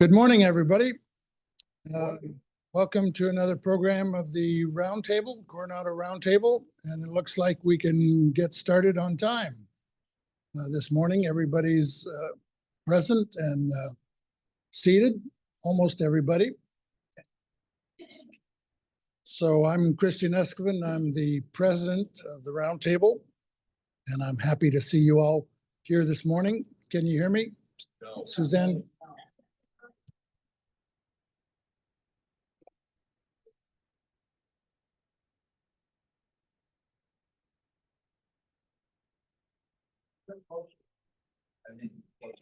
Good morning, everybody. Welcome to another program of the Roundtable, Coronado Roundtable, and it looks like we can get started on time. This morning, everybody's present and seated, almost everybody. So I'm Christian Escoven. I'm the president of the Roundtable, and I'm happy to see you all here this morning. Can you hear me? No. Suzanne?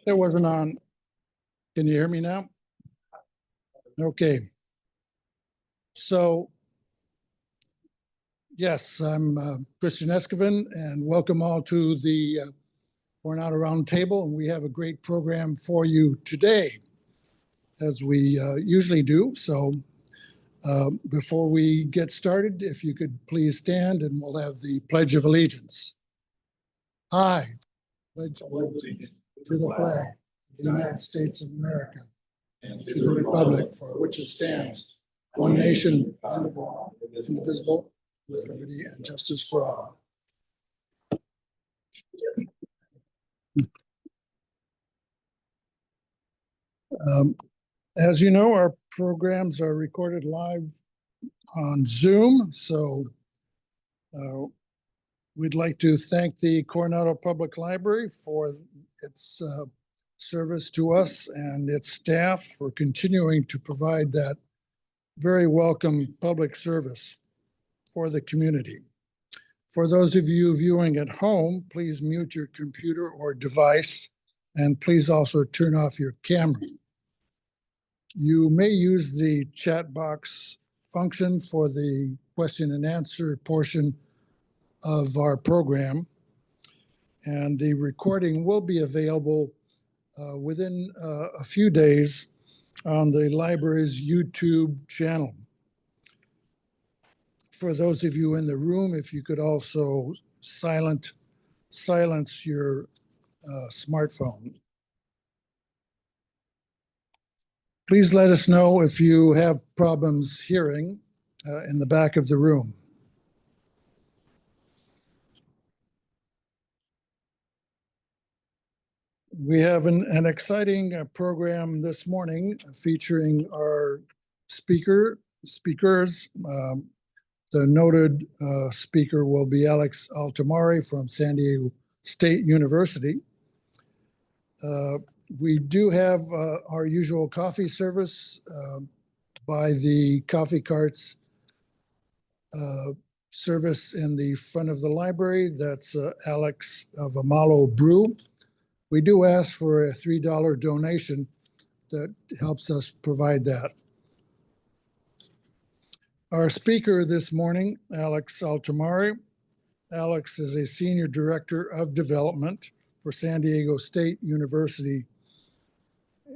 It wasn't on. Can you hear me now? Okay. So, yes, I'm Christian Escoven, and welcome all to the Coronado Roundtable. And we have a great program for you today, as we usually do. So, before we get started, if you could please stand, and we'll have the Pledge of Allegiance. I pledge allegiance to the flag of the United States of America and to the republic for which it stands, one nation, under God, indivisible, with liberty and justice for all. As you know, our programs are recorded live on Zoom, so we'd like to thank the Coronado Public Library for its service to us and its staff for continuing to provide that very welcome public service for the community. For those of you viewing at home, please mute your computer or device, and please also turn off your camera. You may use the chat box function for the question and answer portion of our program, and the recording will be available within a few days on the library's YouTube channel. For those of you in the room, if you could also silence your smartphone. Please let us know if you have problems hearing in the back of the room. We have an exciting program this morning featuring our speakers. The noted speaker will be Alex Altomare from San Diego State University. We do have our usual coffee service by the coffee carts service in the front of the library. That's Alex of Amalo Brew. We do ask for a $3 donation that helps us provide that. Our speaker this morning, Alex Altomare. Alex is a Senior Director of Development for San Diego State University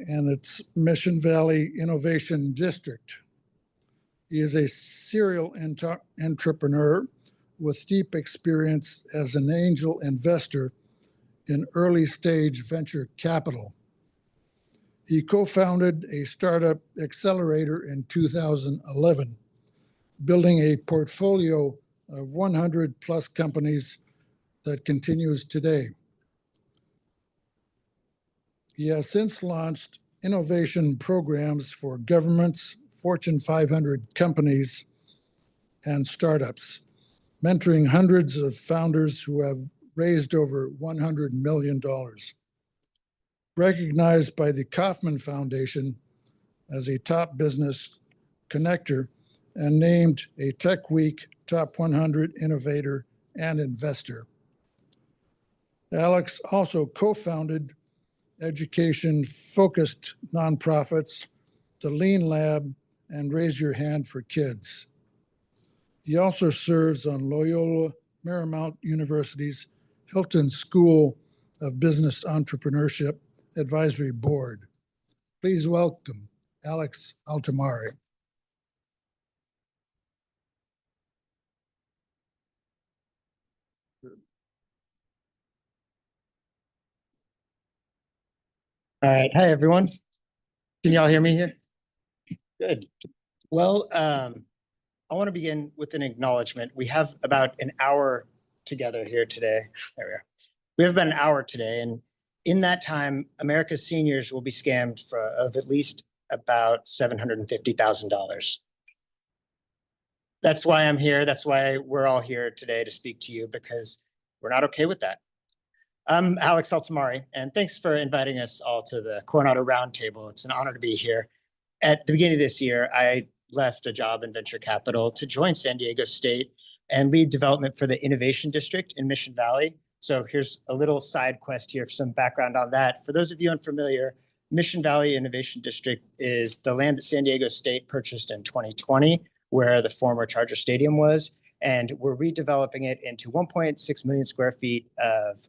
and its Mission Valley Innovation District. He is a serial entrepreneur with deep experience as an angel investor in early stage venture capital. He co-founded a startup accelerator in 2011, building a portfolio of 100 plus companies that continues today. He has since launched innovation programs for governments, Fortune 500 companies, and startups, mentoring hundreds of founders who have raised over $100 million. Recognized by the Kauffman Foundation as a top business connector and named a Tech Week Top 100 Innovator and Investor. Alex also co-founded education-focused nonprofits, the Lean Lab and Raise Your Hand for Kids. He also serves on Loyola Marymount University's Hilton School of Business Entrepreneurship Advisory Board. Please welcome Alex Altomare. All right. Hi, everyone. Can y'all hear me here? Good. Well, I want to begin with an acknowledgement. We have about an hour together here today. There we are. We have about an hour today, and in that time, America's seniors will be scammed of at least about $750,000. That's why I'm here. That's why we're all here today to speak to you, because we're not okay with that. I'm Alex Altomare, and thanks for inviting us all to the Coronado Roundtable. It's an honor to be here. At the beginning of this year, I left a job in venture capital to join San Diego State and lead development for the Innovation District in Mission Valley. So here's a little side quest here for some background on that. For those of you unfamiliar, Mission Valley Innovation District is the land that San Diego State purchased in 2020, where the former Charger Stadium was. And we're redeveloping it into 1.6 million square feet of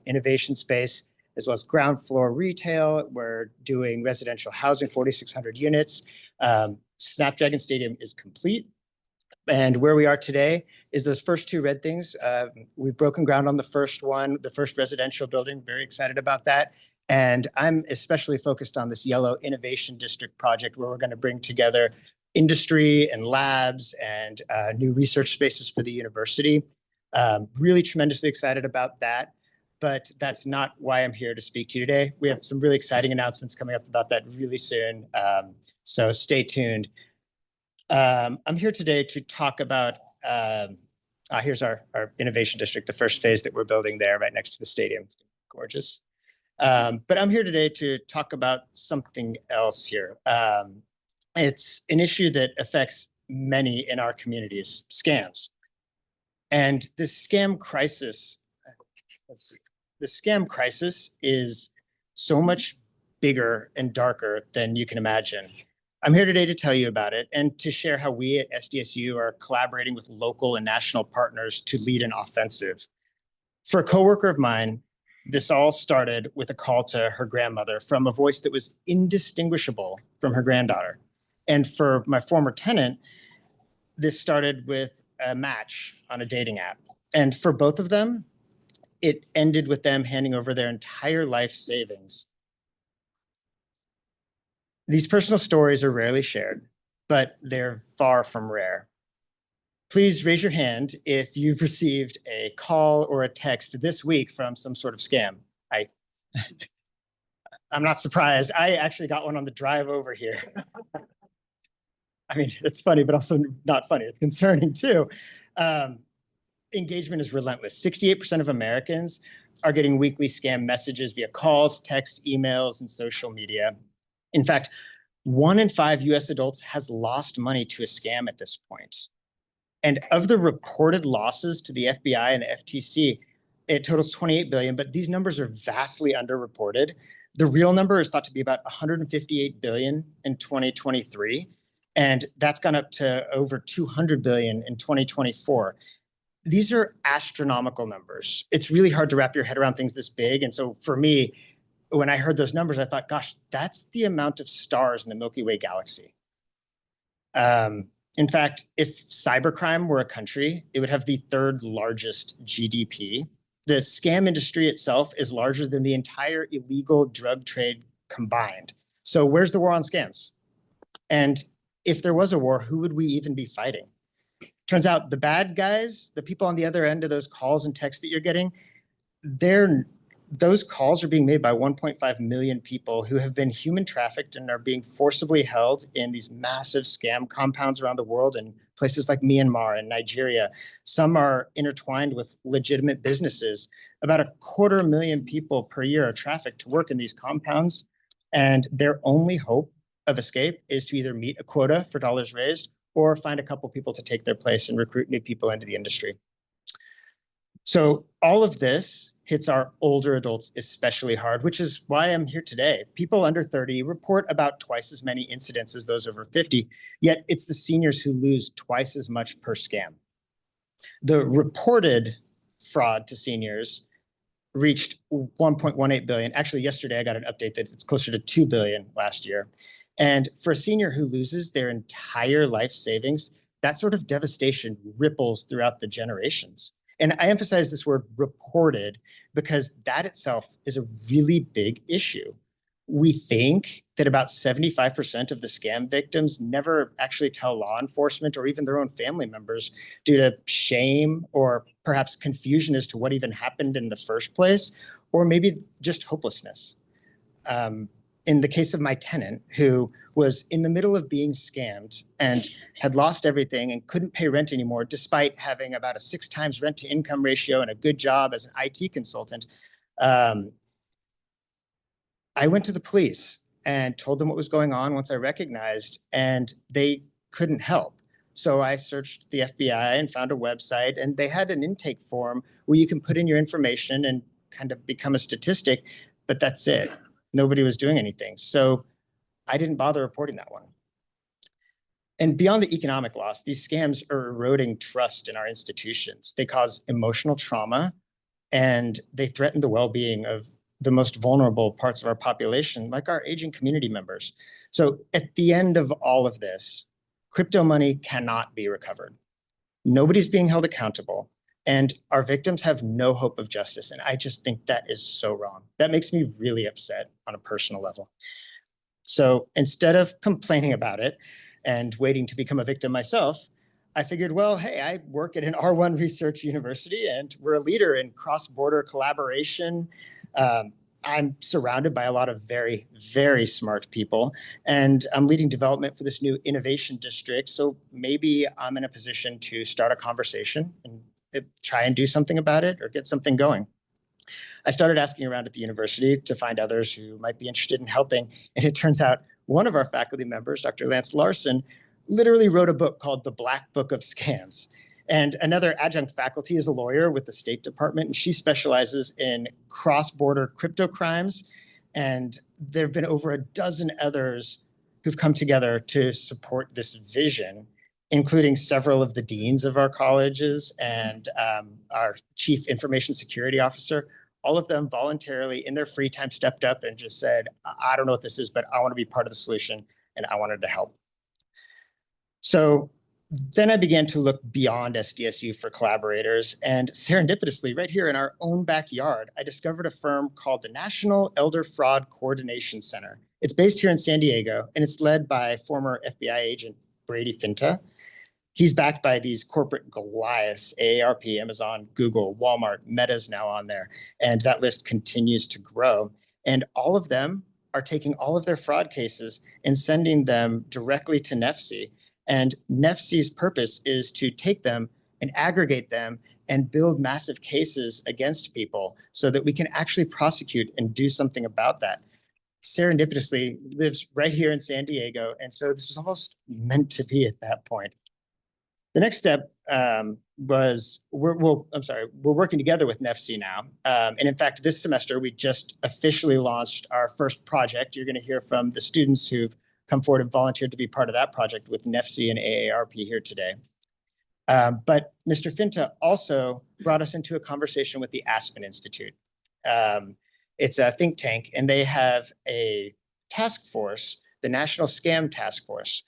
innovation space, as well as ground floor retail. We're doing residential housing, 4,600 units. Snapdragon Stadium is complete. And where we are today is those first two red things. We've broken ground on the first one, the first residential building. Very excited about that. And I'm especially focused on this yellow Innovation District project, where we're going to bring together industry and labs and new research spaces for the university. Really tremendously excited about that, but that's not why I'm here to speak to you today. We have some really exciting announcements coming up about that really soon, so stay tuned. I'm here today to talk about, here's our Innovation District, the first phase that we're building there right next to the stadium. It's gorgeous. But I'm here today to talk about something else here. It's an issue that affects many in our communities, scams. And this scam crisis, the scam crisis is so much bigger and darker than you can imagine. I'm here today to tell you about it and to share how we at SDSU are collaborating with local and national partners to lead an offensive. For a coworker of mine, this all started with a call to her grandmother from a voice that was indistinguishable from her granddaughter. And for my former tenant, this started with a match on a dating app. And for both of them, it ended with them handing over their entire life savings. These personal stories are rarely shared, but they're far from rare. Please raise your hand if you've received a call or a text this week from some sort of scam. I'm not surprised. I actually got one on the drive over here. I mean, it's funny, but also not funny. It's concerning too. Engagement is relentless. 68% of Americans are getting weekly scam messages via calls, text, emails, and social media. In fact, 1 in 5 US adults has lost money to a scam at this point. And of the reported losses to the FBI and the FTC, it totals 28 billion, but these numbers are vastly underreported. The real number is thought to be about 158 billion in 2023. And that's gone up to over 200 billion in 2024. These are astronomical numbers. It's really hard to wrap your head around things this big. And so for me, when I heard those numbers, I thought, gosh, that's the amount of stars in the Milky Way galaxy. In fact, if cybercrime were a country, it would have the 3rd largest GDP. The scam industry itself is larger than the entire illegal drug trade combined. So where's the war on scams? And if there was a war, who would we even be fighting? Turns out the bad guys, the people on the other end of those calls and texts that you're getting, those calls are being made by 1.5 million people who have been human trafficked and are being forcibly held in these massive scam compounds around the world in places like Myanmar and Nigeria. Some are intertwined with legitimate businesses. About 250,000 people per year are trafficked to work in these compounds, and their only hope of escape is to either meet a quota for dollars raised or find a couple people to take their place and recruit new people into the industry. So all of this hits our older adults especially hard, which is why I'm here today. People under 30 report about twice as many incidents as those over 50, yet it's the seniors who lose twice as much per scam. The reported fraud to seniors reached 1.18 billion. Actually, yesterday I got an update that it's closer to 2 billion last year. And for a senior who loses their entire life savings, that sort of devastation ripples throughout the generations. And I emphasize this word reported because that itself is a really big issue. we think that about 75% of the scam victims never actually tell law enforcement or even their own family members due to shame or perhaps confusion as to what even happened in the first place, or maybe just hopelessness. In the case of my tenant, who was in the middle of being scammed and had lost everything and couldn't pay rent anymore, despite having about a 6 times rent to income ratio and a good job as an IT consultant, I went to the police and told them what was going on once I recognized, and they couldn't help. So I searched the FBI and found a website, and they had an intake form where you can put in your information and kind of become a statistic, but that's it. Nobody was doing anything. So I didn't bother reporting that one. And beyond the economic loss, these scams are eroding trust in our institutions. They cause emotional trauma, and they threaten the well-being of the most vulnerable parts of our population, like our aging community members. So at the end of all of this, crypto money cannot be recovered. Nobody's being held accountable, and our victims have no hope of justice. And I just think that is so wrong. That makes me really upset on a personal level. So instead of complaining about it and waiting to become a victim myself, I figured, well, hey, I work at an R1 research university and we're a leader in cross-border collaboration. I'm surrounded by a lot of very, very smart people, and I'm leading development for this new innovation district. So maybe I'm in a position to start a conversation and try and do something about it or get something going. I started asking around at the university to find others who might be interested in helping. And it turns out one of our faculty members, Dr. Lance Larson, literally wrote a book called The Black Book of Scams. And another adjunct faculty is a lawyer with the State Department, and she specializes in cross-border crypto crimes. And there have been over a dozen others who've come together to support this vision, including several of the deans of our colleges and our chief information security officer. All of them voluntarily in their free time stepped up and just said, I don't know what this is, but I want to be part of the solution and I wanted to help. So then I began to look beyond SDSU for collaborators, and serendipitously, right here in our own backyard, I discovered a firm called the National Elder Fraud Coordination Center. It's based here in San Diego, and it's led by former FBI agent Brady Finta. He's backed by these corporate Goliaths, AARP, Amazon, Google, Walmart, Meta's now on there, and that list continues to grow. And all of them are taking all of their fraud cases and sending them directly to NEFC. And NEFC's purpose is to take them and aggregate them and build massive cases against people so that we can actually prosecute and do something about that. Serendipitously lives right here in San Diego. And so this was almost meant to be at that point. The next step was, we're working together with NEFC now. And in fact, this semester, we just officially launched our first project. You're going to hear from the students who've come forward and volunteered to be part of that project with NEFC and AARP here today. But Mr. Finta also brought us into a conversation with the Aspen Institute. It's a think tank, and they have a task force, the National Scam Task Force.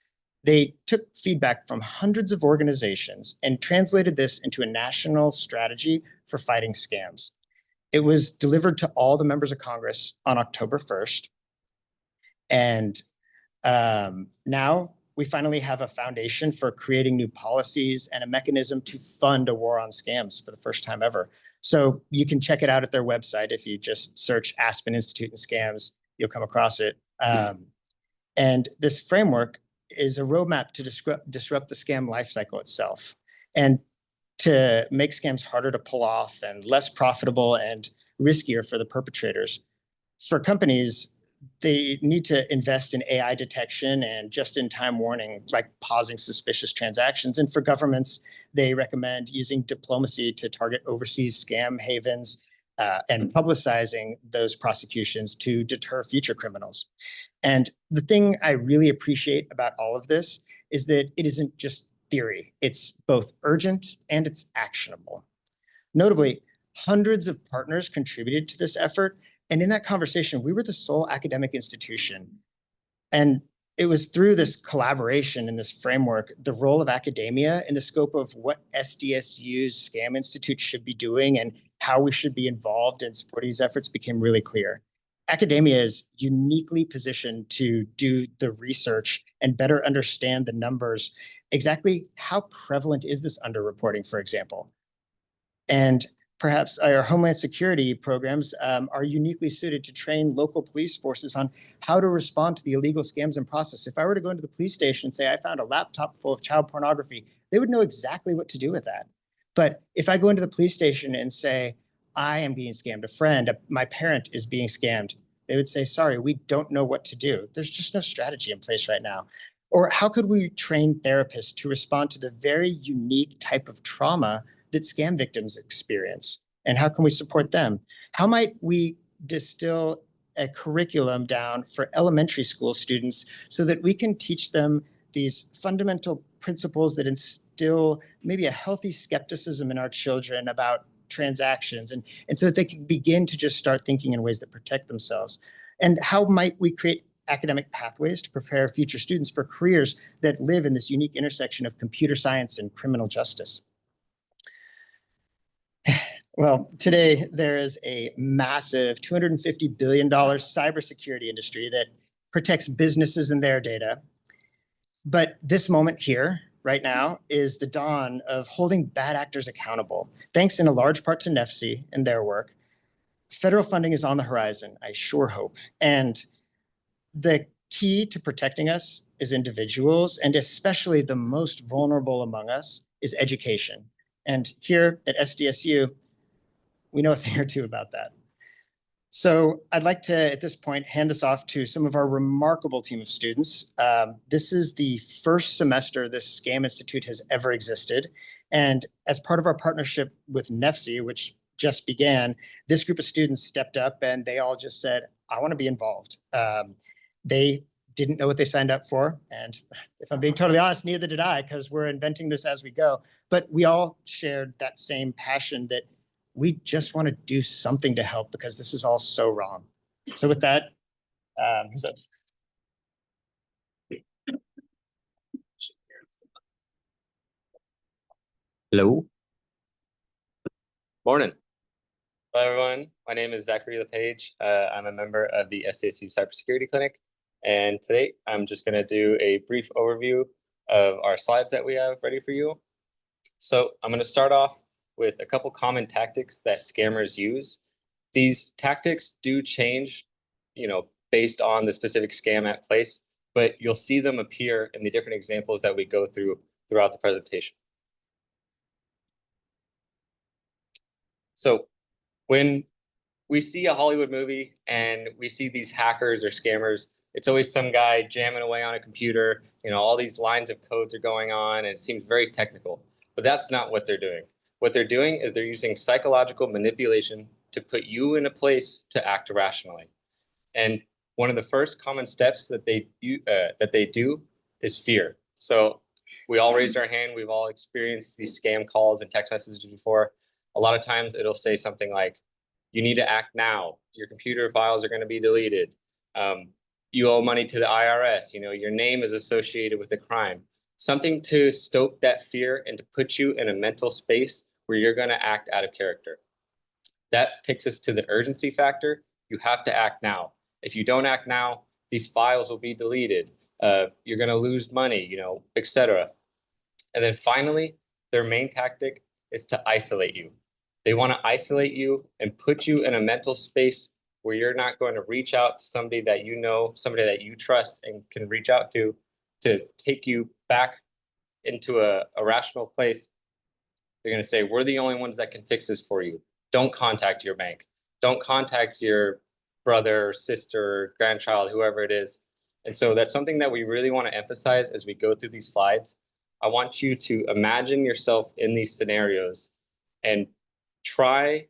They took feedback from hundreds of organizations and translated this into a national strategy for fighting scams. It was delivered to all the members of Congress on October 1st. And now we finally have a foundation for creating new policies and a mechanism to fund a war on scams for the first time ever. So you can check it out at their website. If you just search Aspen Institute and scams, you'll come across it. And this framework is a roadmap to disrupt the scam lifecycle itself and to make scams harder to pull off and less profitable and riskier for the perpetrators. For companies, they need to invest in AI detection and just-in-time warning, like pausing suspicious transactions. And for governments, they recommend using diplomacy to target overseas scam havens and publicizing those prosecutions to deter future criminals. And the thing I really appreciate about all of this is that it isn't just theory. It's both urgent and it's actionable. Notably, hundreds of partners contributed to this effort. And in that conversation, we were the sole academic institution. And it was through this collaboration in this framework, the role of academia in the scope of what SDSU's Scam Institute should be doing and how we should be involved in supporting these efforts became really clear. academia is uniquely positioned to do the research and better understand the numbers. Exactly how prevalent is this underreporting, for example? And perhaps our Homeland Security programs are uniquely suited to train local police forces on how to respond to the illegal scams and process. If I were to go into the police station and say, I found a laptop full of child pornography, they would know exactly what to do with that. But if I go into the police station and say, I am being scammed, a friend, my parent is being scammed, they would say, sorry, we don't know what to do. There's just no strategy in place right now. Or how could we train therapists to respond to the very unique type of trauma that scam victims experience? And how can we support them? How might we distill a curriculum down for elementary school students so that we can teach them these fundamental principles that instill maybe a healthy skepticism in our children about transactions, and so that they can begin to just start thinking in ways that protect themselves? And how might we create academic pathways to prepare future students for careers that live in this unique intersection of computer science and criminal justice? Well, today there is a massive $250 billion cybersecurity industry that protects businesses and their data. But this moment here, right now, is the dawn of holding bad actors accountable. Thanks in a large part to NEFC and their work, federal funding is on the horizon, I sure hope. And the key to protecting us as individuals, and especially the most vulnerable among us, is education. And here at SDSU, we know a thing or two about that. So I'd like to, at this point, hand this off to some of our remarkable team of students. This is the first semester this Scam Institute has ever existed. And as part of our partnership with NEFC, which just began, this group of students stepped up and they all just said, I want to be involved. They didn't know what they signed up for. And if I'm being totally honest, neither did I, because we're inventing this as we go. But we all shared that same passion that we just want to do something to help because this is all so wrong. So with that, who's up? Hello. Morning. Hello, everyone. My name is Zachary LePage. I'm a member of the SDSU Cybersecurity Clinic. And today I'm just going to do a brief overview of our slides that we have ready for you. So I'm going to start off with a couple common tactics that scammers use. These tactics do change, based on the specific scam at place, but you'll see them appear in the different examples that we go through throughout the presentation. So when we see a Hollywood movie and we see these hackers or scammers, it's always some guy jamming away on a computer, all these lines of codes are going on and it seems very technical, but that's not what they're doing. What they're doing is they're using psychological manipulation to put you in a place to act rationally. And one of the first common steps that they do is fear. So we all raised our hand. We've all experienced these scam calls and text messages before. A lot of times it'll say something like, you need to act now. Your computer files are going to be deleted. You owe money to the IRS. Your name is associated with a crime. Something to stoke that fear and to put you in a mental space where you're going to act out of character. That takes us to the urgency factor. You have to act now. If you don't act now, these files will be deleted. You're going to lose money, etc. And then finally, their main tactic is to isolate you. They want to isolate you and put you in a mental space where you're not going to reach out to somebody that you know, somebody that you trust and can reach out to take you back into a rational place. They're going to say, we're the only ones that can fix this for you. Don't contact your bank. Don't contact your brother, sister, grandchild, whoever it is. And so that's something that we really want to emphasize as we go through these slides. I want you to imagine yourself in these scenarios and try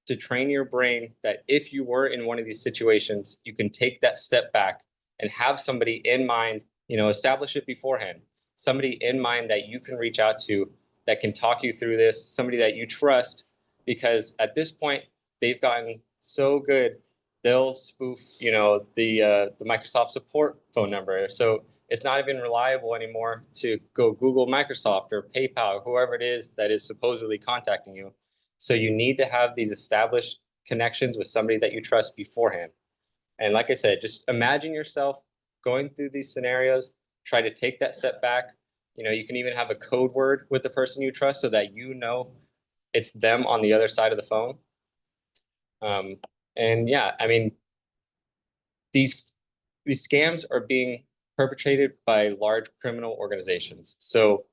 to train your brain that if you were in one of these situations, you can take that step back and have somebody in mind, establish it beforehand, somebody in mind that you can reach out to that can talk you through this, somebody that you trust, because at this point, they've gotten so good, they'll spoof, the Microsoft support phone number. So it's not even reliable anymore to go Google Microsoft or PayPal, or whoever it is that is supposedly contacting you. So you need to have these established connections with somebody that you trust beforehand. And like I said, just imagine yourself going through these scenarios, try to take that step back. You can even have a code word with the person you trust so that it's them on the other side of the phone. And yeah, I mean, these scams are being perpetrated by large criminal organizations. So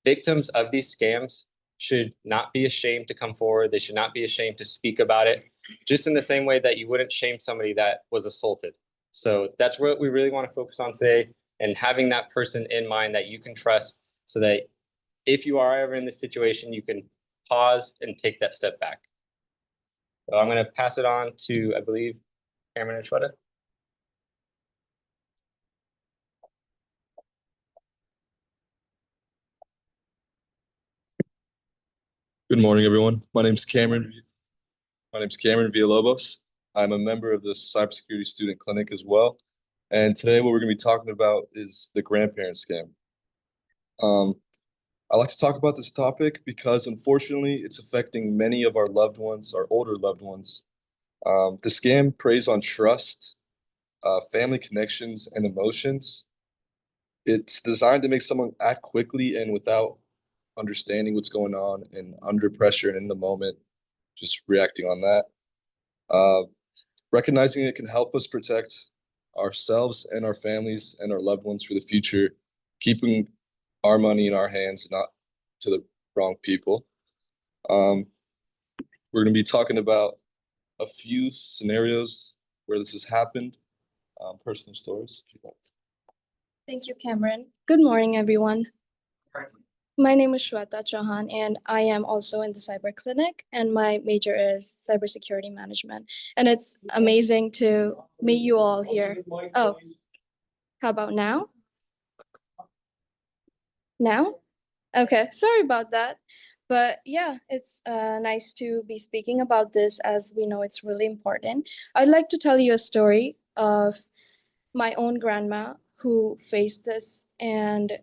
victims of these scams should not be ashamed to come forward. They should not be ashamed to speak about it, just in the same way that you wouldn't shame somebody that was assaulted. So that's what we really want to focus on today, and having that person in mind that you can trust, so that if you are ever in this situation, you can pause and take that step back. So I'm going to pass it on to, I believe, Cameron and Shweta. Good morning, everyone. My name's Cameron Villalobos. I'm a member of the Cybersecurity Student Clinic as well. And today what we're going to be talking about is the grandparent scam. I like to talk about this topic because unfortunately it's affecting many of our loved ones, our older loved ones. The scam preys on trust, family connections, and emotions. It's designed to make someone act quickly and without understanding what's going on, and under pressure and in the moment, just reacting on that. Recognizing it can help us protect ourselves and our families and our loved ones for the future, keeping our money in our hands, not to the wrong people. We're going to be talking about a few scenarios where this has happened, personal stories, if you'd like to. Thank you, Cameron. Good morning, everyone. My name is Shweta Chauhan, and I am also in the cyber clinic, and my major is cybersecurity management. And it's amazing to meet you all here. Oh, how about now? Now? Okay, sorry about that. But yeah, it's nice to be speaking about this, as we know it's really important. I'd like to tell you a story of my own grandma who faced this, and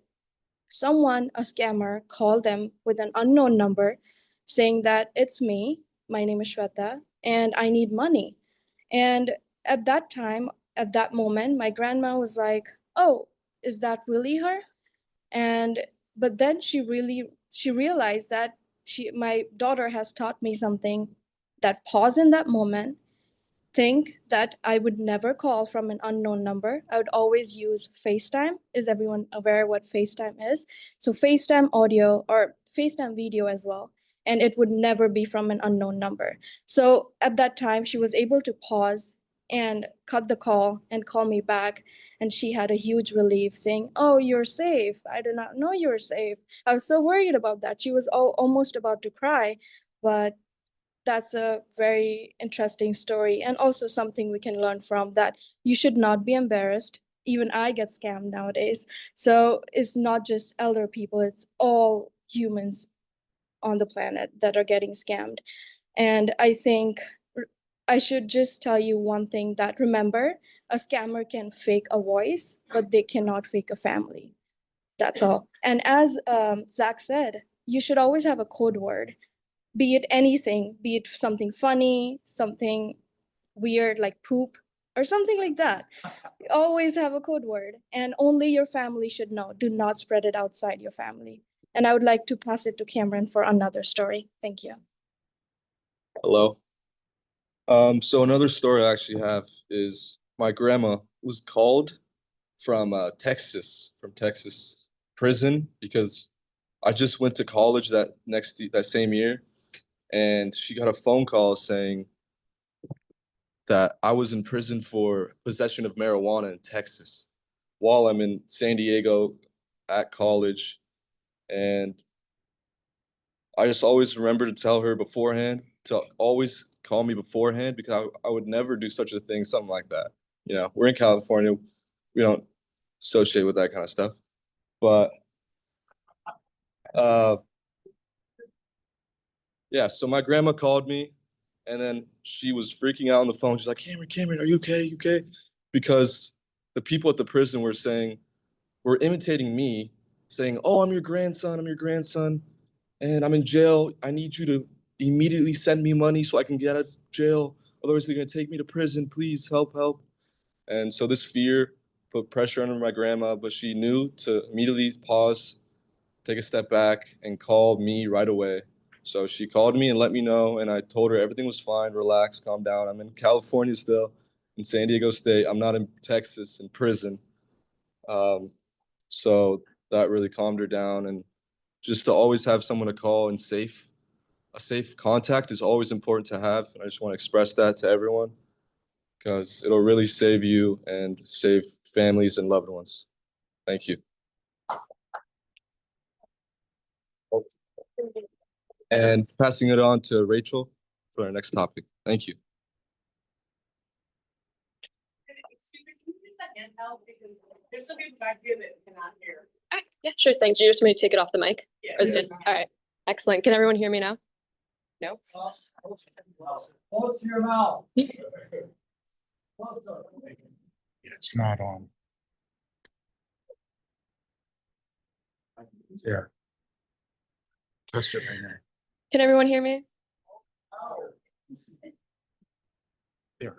someone, a scammer, called them with an unknown number saying that it's me, my name is Shweta, and I need money. And at that time, at that moment, my grandma was like, oh, is that really her? And but then she realized that my daughter has taught me something, that pause in that moment, think that I would never call from an unknown number. I would always use FaceTime. Is everyone aware what FaceTime is? So FaceTime audio or FaceTime video as well. And it would never be from an unknown number. So at that time, she was able to pause and cut the call and call me back. And she had a huge relief saying, oh, you're safe. I did not know you were safe. I was so worried about that. She was almost about to cry, but that's a very interesting story, and also something we can learn from, that you should not be embarrassed. Even I get scammed nowadays. So it's not just elder people, it's all humans on the planet that are getting scammed. And I think I should just tell you one thing, that remember, a scammer can fake a voice, but they cannot fake a family. That's all. And as Zach said, you should always have a code word, be it anything, be it something funny, something weird like poop, or something like that. Always have a code word, and only your family should know. Do not spread it outside your family. And I would like to pass it to Cameron for another story. Thank you. Hello. So another story I actually have is my grandma was called from Texas prison, because I just went to college that same year, and she got a phone call saying that I was in prison for possession of marijuana in Texas while I'm in San Diego at college. And I just always remember to tell her beforehand to always call me beforehand, because I would never do such a thing, something like that. We're in California, we don't associate with that kind of stuff. But yeah, so my grandma called me, and then she was freaking out on the phone. She's like, Cameron, are you okay? You okay? Because the people at the prison were imitating me, saying, oh, I'm your grandson, and I'm in jail. I need you to immediately send me money so I can get out of jail. Otherwise, they're going to take me to prison. Please help. And so this fear put pressure on my grandma, but she knew to immediately pause, take a step back, and call me right away. So she called me and let me know, and I told her everything was fine, relax, calm down. I'm in California still, in San Diego State. I'm not in Texas, in prison. So that really calmed her down. And just to always have someone to call and a safe contact is always important to have. And I just want to express that to everyone because it'll really save you and save families and loved ones. Thank you. And passing it on to Rachel for our next topic. Thank you. Excuse me, can you use that handheld because there's some people back here that cannot hear. All right, yeah, sure thing. Do you just want me to take it off the mic? Yeah. Or is it, all right, excellent. Can everyone hear me now? No? Close your mouth. It's not on. Yeah. Test it right now. Can everyone hear me? There.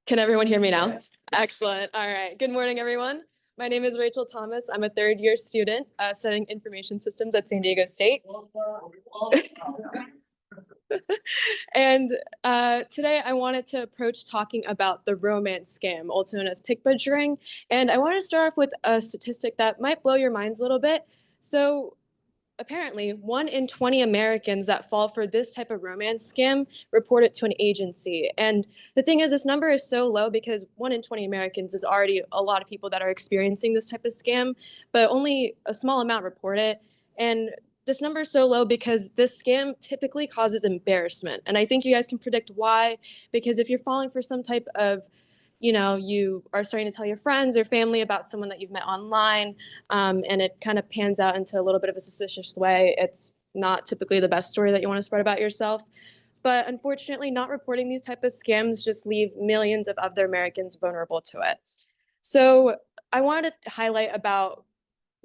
Can everyone hear me now? Excellent. All right. Good morning, everyone. My name is Rachel Thomas. I'm a third-year student studying information systems at San Diego State. And today I wanted to approach talking about the romance scam, also known as pick butchering. And I wanted to start off with a statistic that might blow your minds a little bit. So apparently 1 in 20 Americans that fall for this type of romance scam report it to an agency. And the thing is, this number is so low because 1 in 20 Americans is already a lot of people that are experiencing this type of scam, but only a small amount report it. And this number is so low because this scam typically causes embarrassment. And I think you guys can predict why, because if you're falling for some type of, you are starting to tell your friends or family about someone that you've met online, and it kind of pans out into a little bit of a suspicious way, it's not typically the best story that you want to spread about yourself. But unfortunately, not reporting these type of scams just leave millions of other Americans vulnerable to it. So I wanted to highlight about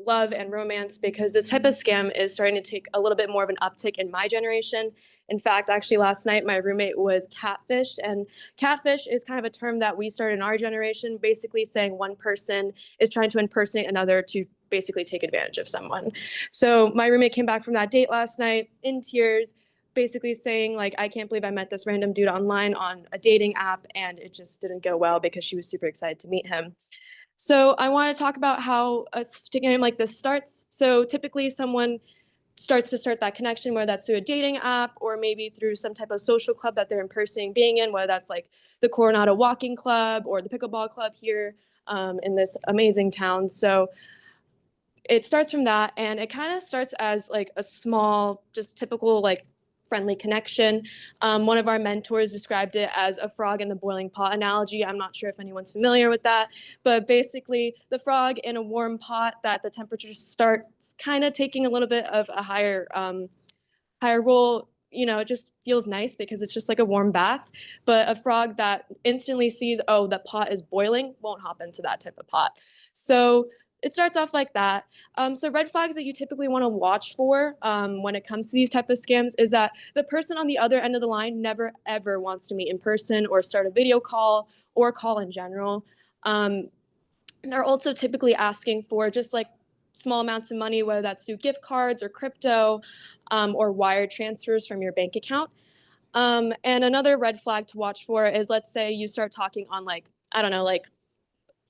love and romance because this type of scam is starting to take a little bit more of an uptick in my generation. In fact, actually last night my roommate was catfished, and catfish is kind of a term that we started in our generation, basically saying one person is trying to impersonate another to basically take advantage of someone. So my roommate came back from that date last night in tears, basically saying like, I can't believe I met this random dude online on a dating app and it just didn't go well because she was super excited to meet him. So I want to talk about how a scam like this starts. So typically someone starts that connection, whether that's through a dating app or maybe through some type of social club that they're impersonating being in, whether that's like the Coronado Walking Club or the Pickleball Club here in this amazing town. So it starts from that, and it kind of starts as like a small, just typical like friendly connection. One of our mentors described it as a frog in the boiling pot analogy. I'm not sure if anyone's familiar with that, but basically the frog in a warm pot that the temperature starts kind of taking a little bit of a higher role. It just feels nice because it's just like a warm bath. But a frog that instantly sees, oh, the pot is boiling, won't hop into that type of pot. So it starts off like that. So red flags that you typically want to watch for when it comes to these type of scams is that the person on the other end of the line never, ever wants to meet in person or start a video call or call in general. They're also typically asking for just like small amounts of money, whether that's through gift cards or crypto or wire transfers from your bank account. And another red flag to watch for is, let's say you start talking on like, I don't know, like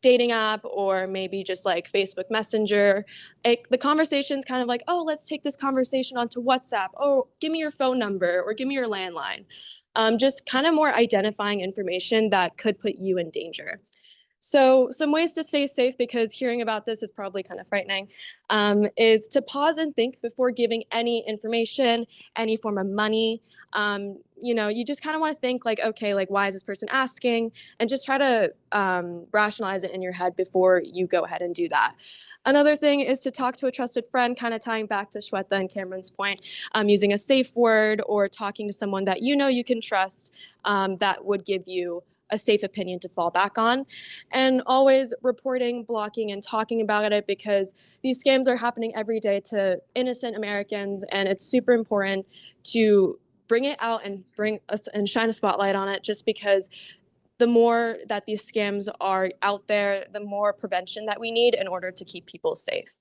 dating app or maybe just like Facebook Messenger. The conversation's kind of like, oh, let's take this conversation onto WhatsApp. Oh, give me your phone number or give me your landline. Just kind of more identifying information that could put you in danger. So some ways to stay safe, because hearing about this is probably kind of frightening, is to pause and think before giving any information, any form of money. You just kind of want to think like, okay, like why is this person asking? And just try to rationalize it in your head before you go ahead and do that. Another thing is to talk to a trusted friend, kind of tying back to Shweta and Cameron's point, using a safe word or talking to someone that you can trust that would give you a safe opinion to fall back on. And always reporting, blocking, and talking about it, because these scams are happening every day to innocent Americans, and it's super important to bring it out and bring us and shine a spotlight on it, just because the more that these scams are out there, the more prevention that we need in order to keep people safe.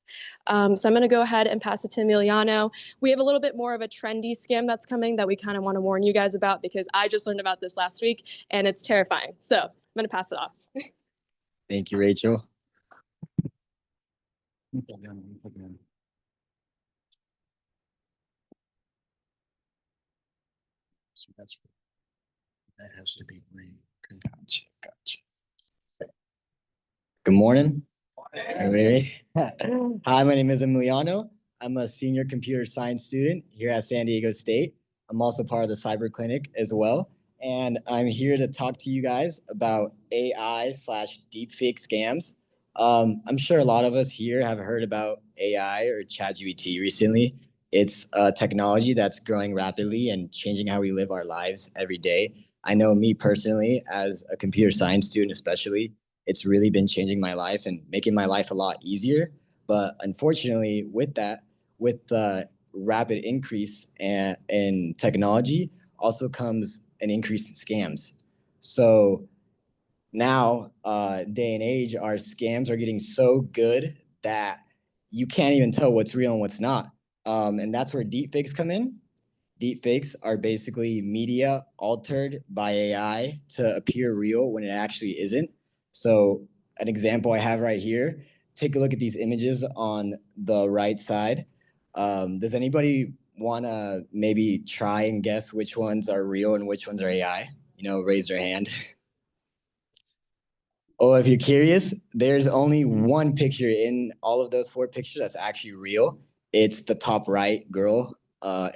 So I'm going to go ahead and pass it to Emiliano. We have a little bit more of a trendy scam that's coming that we kind of want to warn you guys about because I just learned about this last week and it's terrifying. So I'm going to pass it off. Thank you, Rachel. So that has to be green. Gotcha. Good morning. Everybody. Hi, my name is Emiliano. I'm a senior computer science student here at San Diego State. I'm also part of the cyber clinic as well. And I'm here to talk to you guys about AI/deepfake scams. I'm sure a lot of us here have heard about AI or ChatGPT recently. It's a technology that's growing rapidly and changing how we live our lives every day. I know me personally, as a computer science student especially, it's really been changing my life and making my life a lot easier. But unfortunately, with the rapid increase in technology, also comes an increase in scams. So now, day and age, our scams are getting so good that you can't even tell what's real and what's not. And that's where deepfakes come in. Deepfakes are basically media altered by AI to appear real when it actually isn't. So an example I have right here, take a look at these images on the right side. Does anybody want to maybe try and guess which ones are real and which ones are AI? Raise their hand. Oh, if you're curious, there's only one picture in all of those 4 pictures that's actually real. It's the top right girl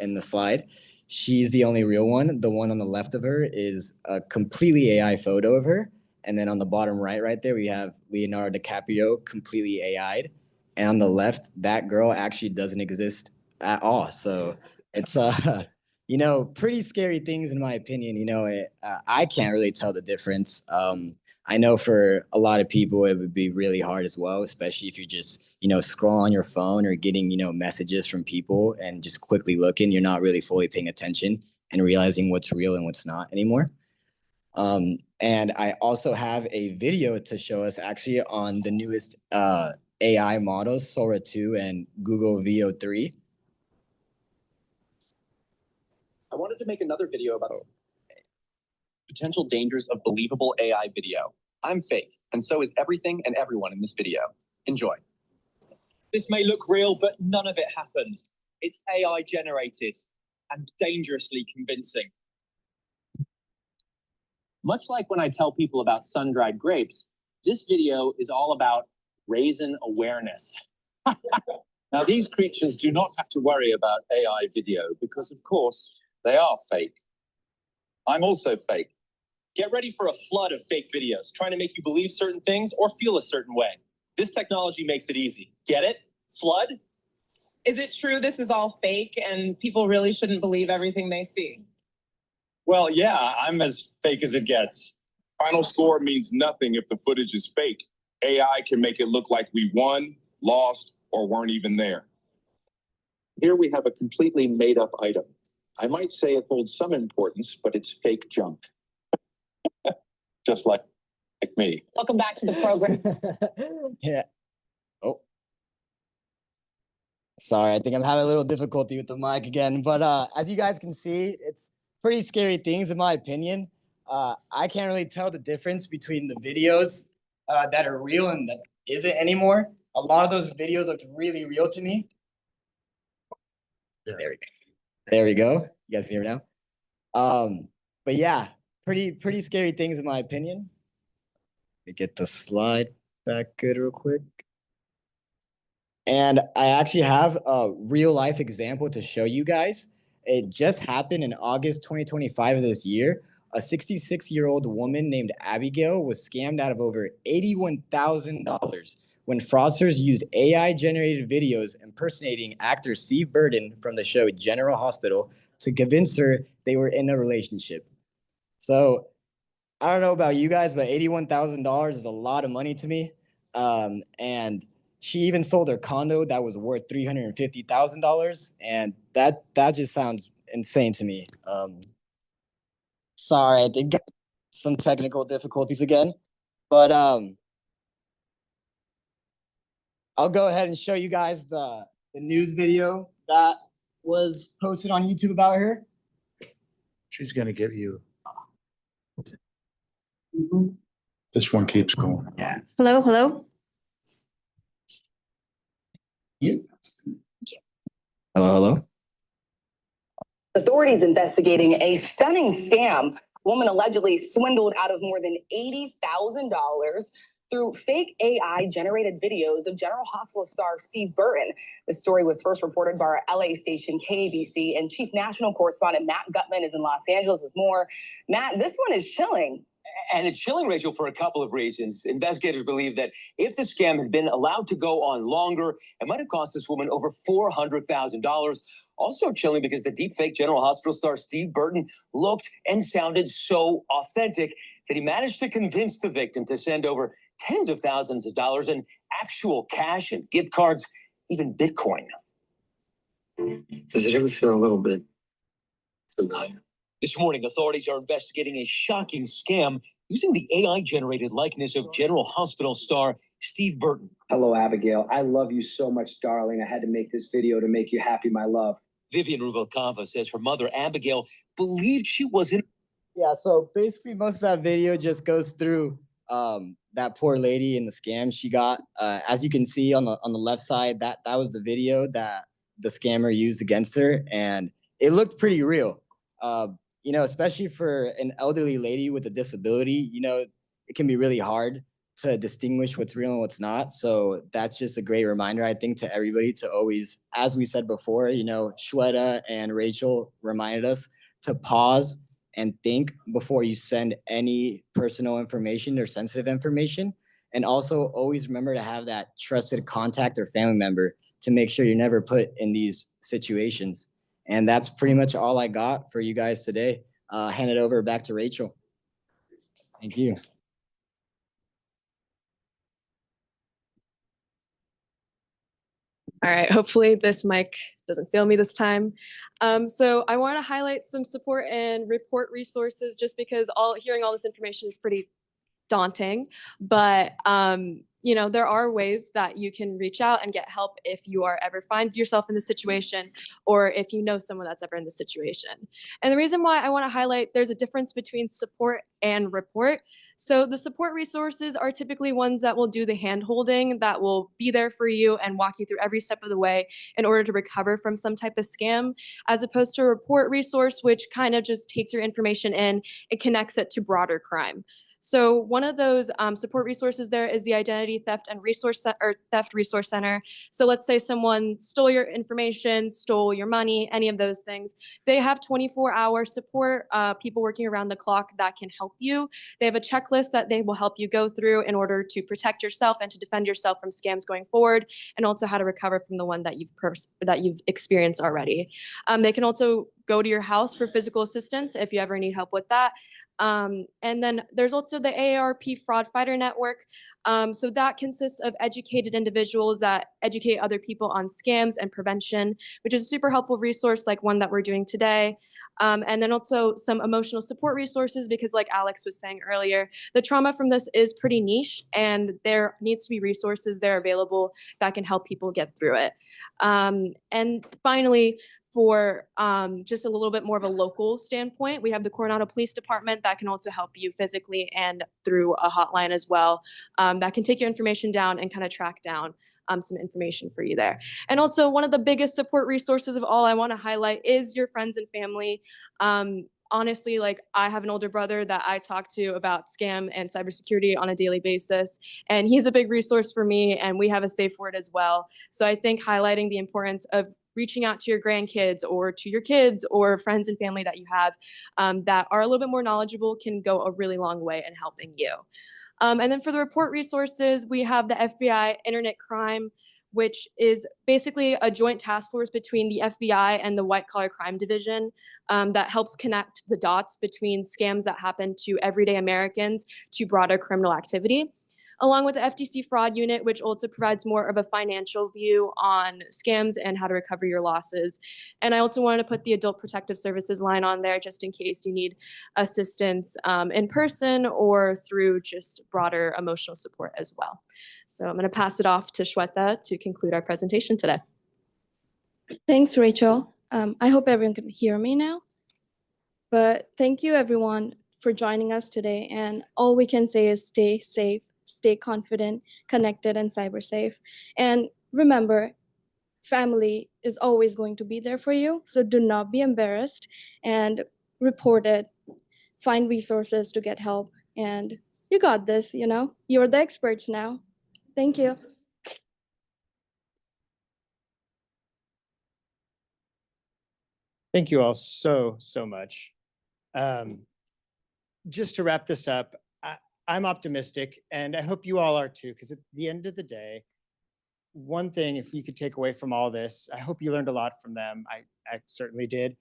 in the slide. She's the only real one. The one on the left of her is a completely AI photo of her. And then on the bottom right there, we have Leonardo DiCaprio, completely AI'd. And on the left, that girl actually doesn't exist at all. So it's pretty scary things in my opinion. I can't really tell the difference. I know for a lot of people, it would be really hard as well, especially if you're just, scrolling on your phone or getting, messages from people and just quickly looking, you're not really fully paying attention and realizing what's real and what's not anymore. And I also have a video to show us actually on the newest AI models, Sora 2 and Google VO3. I wanted to make another video about potential dangers of believable AI video. I'm fake, and so is everything and everyone in this video. Enjoy. This may look real, but none of it happened. It's AI generated and dangerously convincing. Much like when I tell people about sun-dried grapes, this video is all about raisin awareness. Now, these creatures do not have to worry about AI video because, of course, they are fake. I'm also fake. Get ready for a flood of fake videos trying to make you believe certain things or feel a certain way. This technology makes it easy. Get it? Flood? Is it true this is all fake and people really shouldn't believe everything they see? Well, yeah, I'm as fake as it gets. Final score means nothing if the footage is fake. AI can make it look like we won, lost, or weren't even there. Here we have a completely made-up item. I might say it holds some importance, but it's fake junk. Just like me. Welcome back to the program. Yeah. Oh. Sorry, I think I'm having a little difficulty with the mic again. But as you guys can see, it's pretty scary things in my opinion. I can't really tell the difference between the videos that are real and that isn't anymore. A lot of those videos looked really real to me. There we go. There we go. You guys can hear me now. But yeah, pretty scary things in my opinion. Let me get the slide back good real quick. And I actually have a real life example to show you guys. It just happened in August 2025 of this year. A 66-year-old woman named Abigail was scammed out of over $81,000 when fraudsters used AI-generated videos impersonating actor Steve Burden from the show General Hospital to convince her they were in a relationship. So I don't know about you guys, but $81,000 is a lot of money to me. And she even sold her condo that was worth $350,000, and that just sounds insane to me. Sorry, I think some technical difficulties again, but I'll go ahead and show you guys the news video that was posted on YouTube about her. She's gonna give you. This one keeps going. Yeah. Hello, hello. You. Hello, hello. Authorities investigating a stunning scam. Woman allegedly swindled out of more than $80,000 through fake AI generated videos of General Hospital star Steve Burton. The story was first reported by our LA station KABC, and Chief National Correspondent Matt Gutman is in Los Angeles with more. Matt, this one is chilling. And it's chilling, Rachel, for a couple of reasons. Investigators believe that if the scam had been allowed to go on longer, it might have cost this woman over $400,000. Also chilling because the deepfake General Hospital star Steve Burton looked and sounded so authentic that he managed to convince the victim to send over tens of thousands of dollars in actual cash and gift cards, even Bitcoin. Does it ever feel a little bit familiar? This morning, authorities are investigating a shocking scam using the AI-generated likeness of General Hospital star Steve Burton. Hello, Abigail. I love you so much, darling. I had to make this video to make you happy, my love. Vivian Ruvalcava says her mother, Abigail, believed she was in. Yeah, so basically most of that video just goes through that poor lady in the scam she got. As you can see on the left side, that was the video that the scammer used against her, and it looked pretty real. You know, especially for an elderly lady with a disability, you know, it can be really hard to distinguish what's real and what's not. So that's just a great reminder, I think, to everybody to always, as we said before, you know, Shweta and Rachel reminded us to pause and think before you send any personal information or sensitive information. And also always remember to have that trusted contact or family member to make sure you're never put in these situations. And that's pretty much all I got for you guys today. Hand it over back to Rachel. Thank you. All right, hopefully this mic doesn't fail me this time. So I want to highlight some support and report resources just because hearing all this information is pretty daunting, but you know, there are ways that you can reach out and get help if you are ever find yourself in this situation or if you know someone that's ever in this situation. And the reason why I want to highlight there's a difference between support and report. So the support resources are typically ones that will do the hand holding, that will be there for you and walk you through every step of the way in order to recover from some type of scam, as opposed to a report resource, which kind of just takes your information in and connects it to broader crime. So one of those support resources there is the Identity Theft and Theft Resource Center. So let's say someone stole your information, stole your money, any of those things. They have 24-hour support, people working around the clock that can help you. They have a checklist that they will help you go through in order to protect yourself and to defend yourself from scams going forward, and also how to recover from the one that you've experienced already. They can also go to your house for physical assistance if you ever need help with that. And then there's also the AARP Fraud Fighter Network. So that consists of educated individuals that educate other people on scams and prevention, which is a super helpful resource like one that we're doing today. And then also some emotional support resources, because like Alex was saying earlier, the trauma from this is pretty niche and there needs to be resources there available that can help people get through it. And finally, for just a little bit more of a local standpoint, we have the Coronado Police Department that can also help you physically and through a hotline as well, that can take your information down and kind of track down some information for you there. And also one of the biggest support resources of all I want to highlight is your friends and family. Honestly, like I have an older brother that I talk to about scam and cybersecurity on a daily basis, and he's a big resource for me, and we have a safe word as well. So I think highlighting the importance of reaching out to your grandkids or to your kids or friends and family that you have that are a little bit more knowledgeable can go a really long way in helping you. And then for the report resources, we have the FBI Internet Crime, which is basically a joint task force between the FBI and the White Collar Crime Division that helps connect the dots between scams that happen to everyday Americans to broader criminal activity. along with the FTC fraud unit, which also provides more of a financial view on scams and how to recover your losses. And I also wanted to put the Adult Protective Services line on there just in case you need assistance in person or through just broader emotional support as well. So I'm going to pass it off to Shweta to conclude our presentation today. Thanks, Rachel. I hope everyone can hear me now. But thank you, everyone, for joining us today. And all we can say is stay safe, stay confident, connected, and cyber safe. And remember, family is always going to be there for you. So do not be embarrassed and report it. Find resources to get help. And you got this, you know, you're the experts now. Thank you. Thank you all so much. Just to wrap this up, I'm optimistic, and I hope you all are too, because at the end of the day, one thing, if you could take away from all this, I hope you learned a lot from them. I certainly did,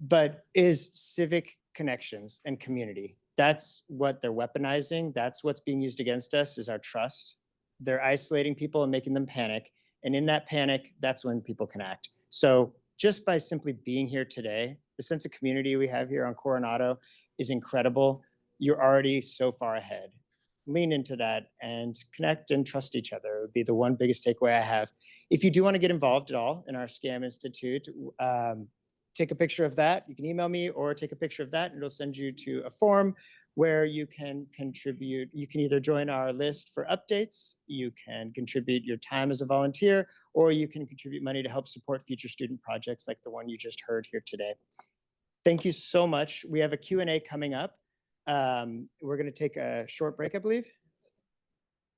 but is civic connections and community. That's what they're weaponizing. That's what's being used against us, is our trust. They're isolating people and making them panic. And in that panic, that's when people can act. So just by simply being here today, the sense of community we have here on Coronado is incredible. You're already so far ahead. Lean into that and connect and trust each other would be the one biggest takeaway I have. If you do want to get involved at all in our Scam Institute, take a picture of that. You can email me or take a picture of that, and it'll send you to a form where you can contribute. You can either join our list for updates, you can contribute your time as a volunteer, or you can contribute money to help support future student projects like the one you just heard here today. Thank you so much. We have a Q&A coming up. We're going to take a short break, I believe.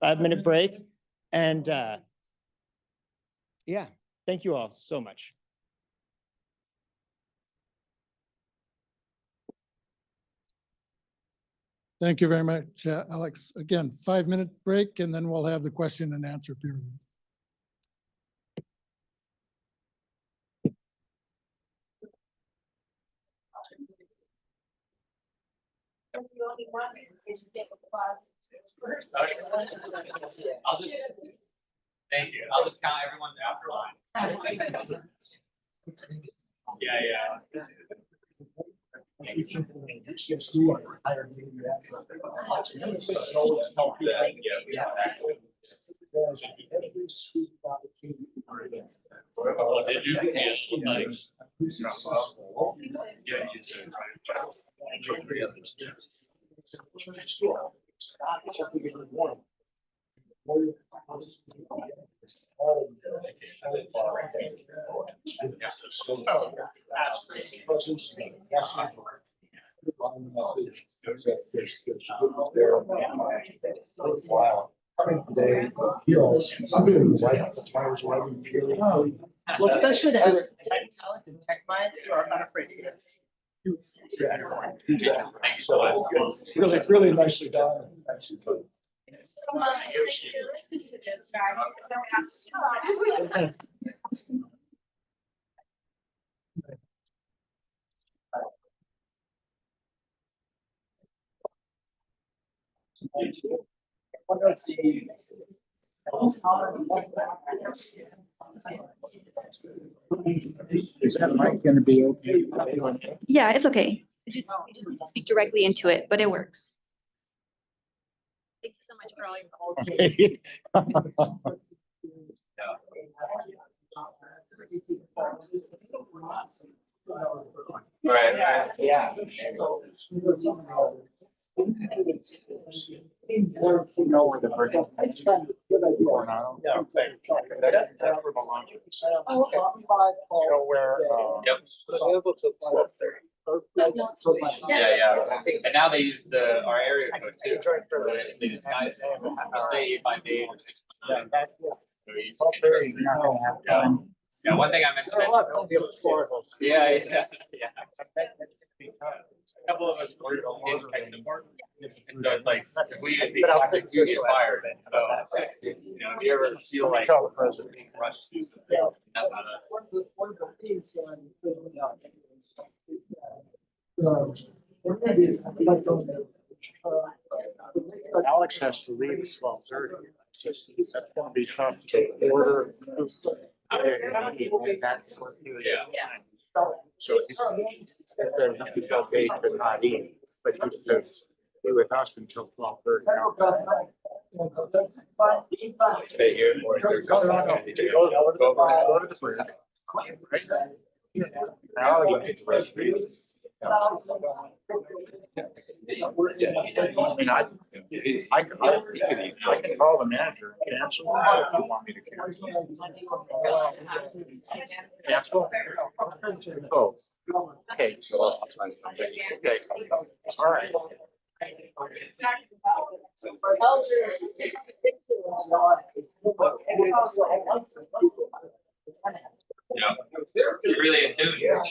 5-minute break. And yeah, thank you all so much. Thank you very much, Alex. Again, 5-minute break, and then we'll have the question and answer period. Thank you. I'll just count everyone after line. Yeah. Well, especially to have tech talent and tech mind who are not afraid to get this. Thank you so much. Really nicely done. Is that mic going to be okay? Yeah, it's okay. You just need to speak directly into it, but it works. Thank you so much for all your. Right. Yeah. Coronado. Yeah. Yeah. And now they use our area code too. They disguise it. We stay 8 by 8 or 6 by 9. So you just get interested. Yeah, one thing I meant to mention. Yeah. A couple of us were in tech support. And like, if we get fired. So, if you ever feel like being rushed to do something, that's not Alex. Alex has to leave at 12:30. That's gonna be tough to order. So he's okay to not eat, but he could be with us until 12:30. Stay here or they're going Go to the break. Now you get the rest of it. I mean, I can call the manager and cancel if you want me to cancel. Cancel? Oh, okay. So I'll find something. Okay, all right. Yeah, you're really in tune. Yeah.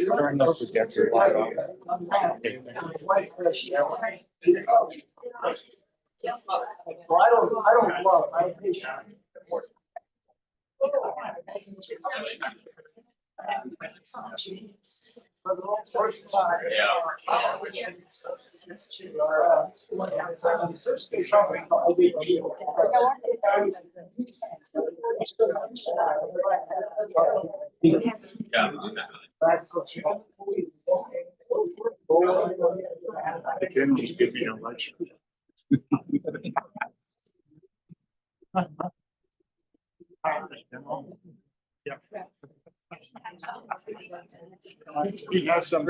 Turn up the projector light on. Well, I don't love, I appreciate. They generally give me an election. Yeah. He has some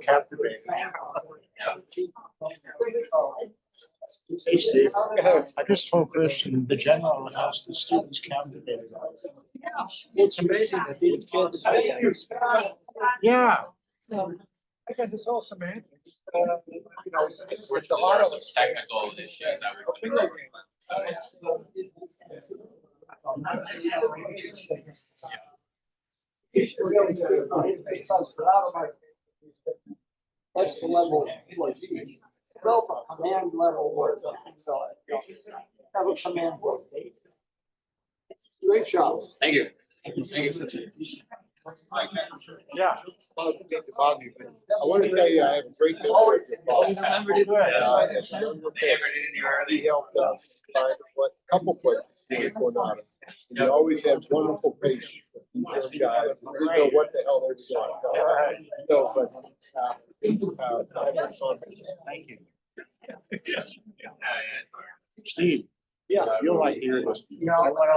captivating. Hey, Steve, I just told Christian the general has the students captivated. It's amazing that these kids. Yeah. Because it's all semantics. You know, There's a lot of technical issues that we're. That's the level. Develop a command level word. Have a command word. Great job. Thank you. yeah. I want to tell you, I have a great. He helped us find what couple places in Coronado. He always has wonderful patience. We didn't know what the hell they were doing. So, but, thank you. Steve. Yeah, you'll like hear this. I went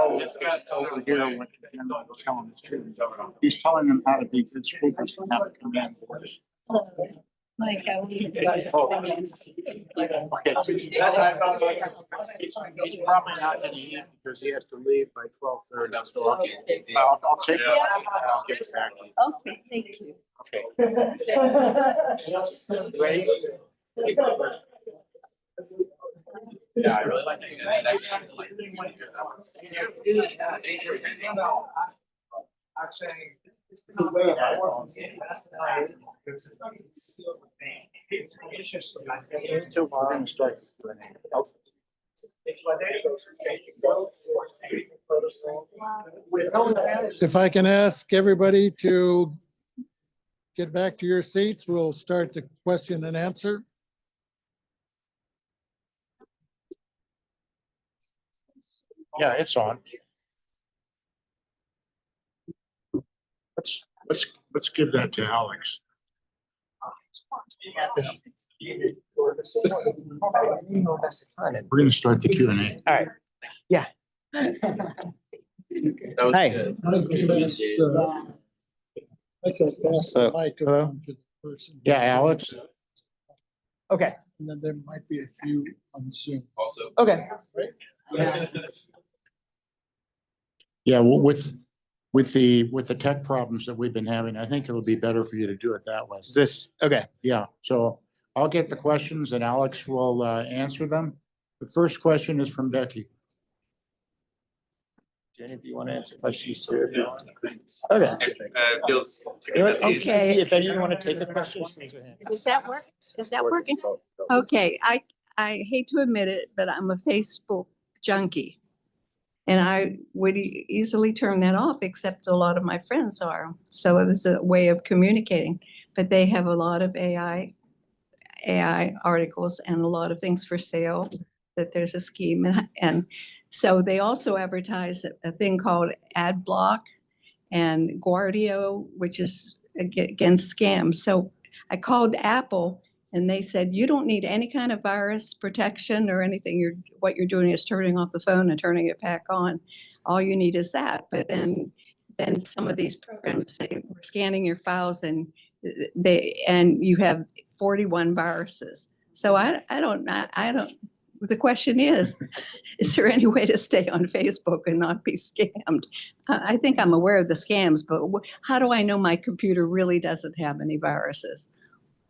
over here and went to him, I was telling the students. He's telling them how to be good speakers and how to command voice. Like, Okay. He's probably not gonna eat because he has to leave by 12:30. So I'll take it. I'll get it back. okay, thank you. Okay. Ready? Yeah, I really like that. I'm saying. We're gonna start. If I can ask everybody to get back to your seats, we'll start the question and answer. Yeah, it's on. Let's give that to Alex. We're gonna start the Q&A. All right. Yeah. Hi. Pass the microphone to the person. Yeah, Alex. Okay. And then there might be a few on Zoom. Also. Okay. Yeah, well, with the tech problems that we've been having, I think it'll be better for you to do it that way. Is this okay? Yeah, so I'll get the questions and Alex will answer them. The first question is from Becky. Jenny, if you want to answer questions too. Okay. Feels. Okay. If any of you want to take a question, just raise your hand. Does that work? Is that working? Okay, I hate to admit it, but I'm a Facebook junkie. And I would easily turn that off, except a lot of my friends are. So it's a way of communicating. But they have a lot of AI articles and a lot of things for sale, that there's a scheme. And so they also advertise a thing called ad block and Guardio, which is against scams. So I called Apple and they said, you don't need any kind of virus protection or anything. What you're doing is turning off the phone and turning it back on. All you need is that. But then some of these programs say we're scanning your files and you have 41 viruses. So I don't. The question is there any way to stay on Facebook and not be scammed? I think I'm aware of the scams, but how do I know my computer really doesn't have any viruses?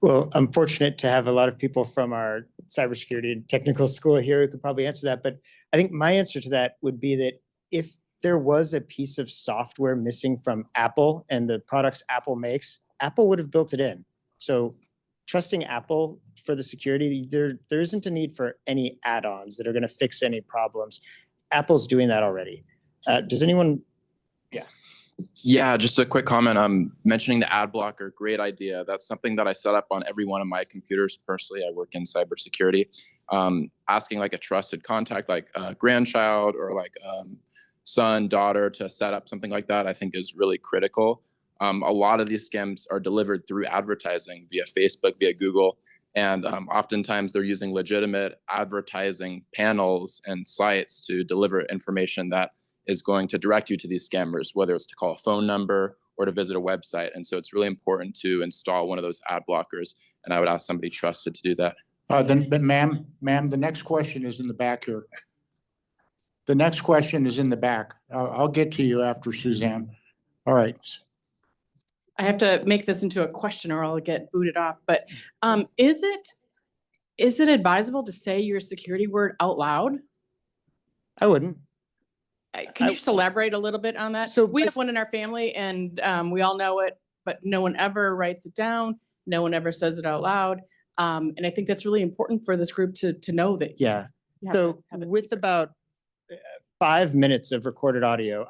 Well, I'm fortunate to have a lot of people from our cybersecurity and technical school here who could probably answer that. But I think my answer to that would be that if there was a piece of software missing from Apple and the products Apple makes, Apple would have built it in. So trusting Apple for the security, there isn't a need for any add-ons that are going to fix any problems. Apple's doing that already. Does anyone? Yeah. Yeah, just a quick comment. Mentioning the ad blocker, great idea. That's something that I set up on every one of my computers. Personally, I work in cybersecurity. Asking like a trusted contact, like a grandchild or like son, daughter, to set up something like that, I think is really critical. A lot of these scams are delivered through advertising via Facebook, via Google, and oftentimes they're using legitimate advertising panels and sites to deliver information that is going to direct you to these scammers, whether it's to call a phone number or to visit a website. And so it's really important to install one of those ad blockers. And I would ask somebody trusted to do that. But ma'am, the next question is in the back here. The next question is in the back. I'll get to you after Suzanne. All right. I have to make this into a question or I'll get booted off. But is it advisable to say your security word out loud? I wouldn't. Can you just elaborate a little bit on that? So we have one in our family and we all know it, but no one ever writes it down. No one ever says it out loud. And I think that's really important for this group to know that. Yeah. So with about 5 minutes of recorded audio,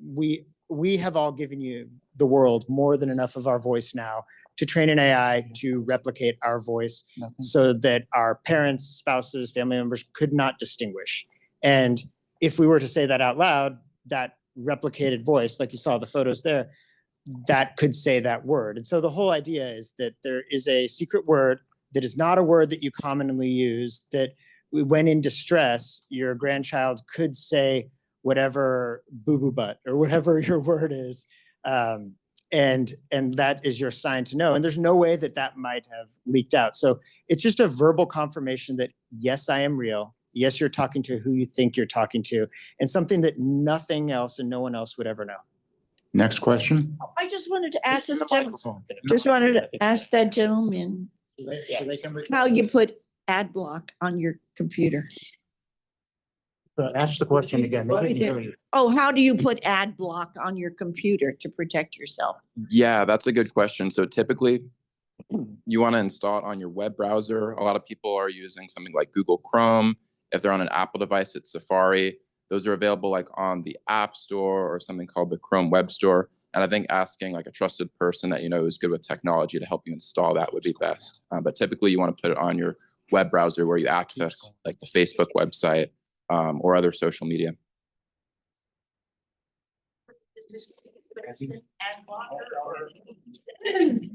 we have all given you the world more than enough of our voice now to train an AI to replicate our voice so that our parents, spouses, family members could not distinguish. And if we were to say that out loud, that replicated voice, like you saw the photos there, that could say that word. And so the whole idea is that there is a secret word that is not a word that you commonly use, that when in distress, your grandchild could say whatever boo-boo butt or whatever your word is. And that is your sign to know. And there's no way that that might have leaked out. So it's just a verbal confirmation that, yes, I am real. Yes, you're talking to who you think you're talking to, and something that nothing else and no one else would ever know. Next question. I just wanted to ask this gentleman, that gentleman how you put ad block on your computer. Ask the question again. They didn't hear you. Oh, how do you put ad block on your computer to protect yourself? Yeah, that's a good question. So typically you want to install it on your web browser. A lot of people are using something like Google Chrome. If they're on an Apple device, it's Safari. Those are available like on the App Store or something called the Chrome Web Store. And I think asking like a trusted person that you know is good with technology to help you install that would be best. But typically you want to put it on your web browser where you access like the Facebook website or other social media.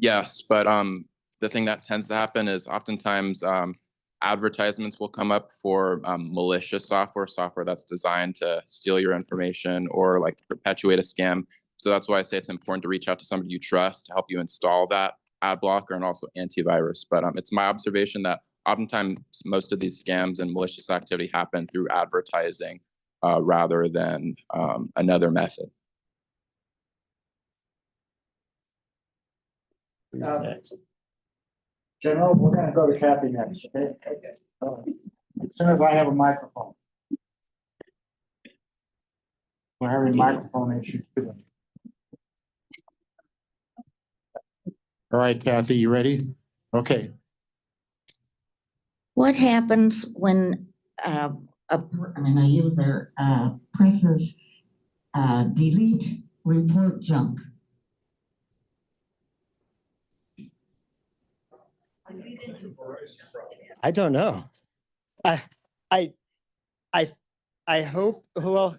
Yes, but the thing that tends to happen is oftentimes advertisements will come up for malicious software that's designed to steal your information or like perpetuate a scam. So that's why I say it's important to reach out to somebody you trust to help you install that ad blocker and also antivirus. But it's my observation that oftentimes most of these scams and malicious activity happen through advertising rather than another method. General, we're going to go to Kathy next. Okay. As soon as I have a microphone. We're having microphone issues too. All right, Kathy, you ready? Okay. What happens when a user presses delete report junk? I don't know. I hope, well,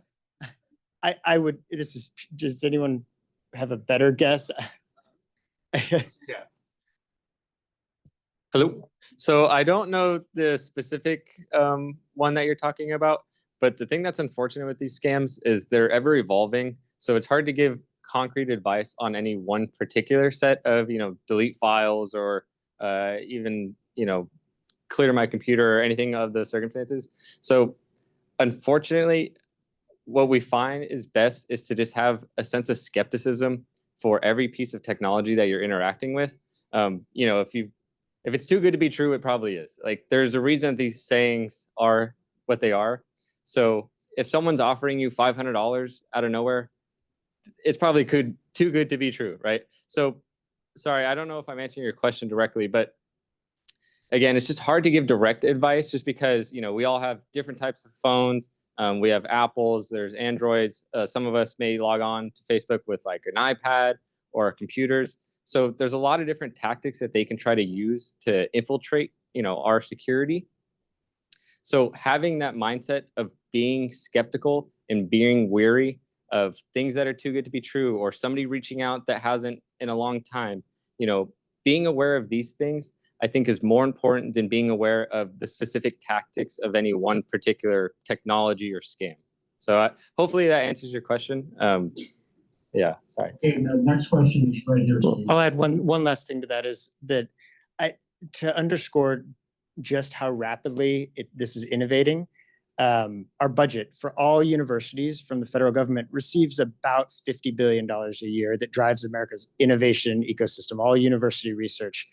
I would, does anyone have a better guess? Hello. So I don't know the specific one that you're talking about, but the thing that's unfortunate with these scams is they're ever evolving. So it's hard to give concrete advice on any one particular set of, delete files or even, clear my computer or anything of the circumstances. So unfortunately, what we find is best is to just have a sense of skepticism for every piece of technology that you're interacting with. If it's too good to be true, it probably is. Like, there's a reason these sayings are what they are. So if someone's offering you $500 out of nowhere, it's probably too good to be true, right? So, sorry, I don't know if I'm answering your question directly, but again, it's just hard to give direct advice just because, we all have different types of phones. We have Apples, there's Androids. Some of us may log on to Facebook with like an iPad or computers. So there's a lot of different tactics that they can try to use to infiltrate, our security. So having that mindset of being skeptical and being wary of things that are too good to be true, or somebody reaching out that hasn't in a long time, being aware of these things, I think, is more important than being aware of the specific tactics of any one particular technology or scam. So hopefully that answers your question. Yeah, sorry. Okay, the next question is right here. Steve. I'll add one last thing to that is that to underscore just how rapidly this is innovating, our budget for all universities from the federal government receives about $50 billion a year that drives America's innovation ecosystem, all university research.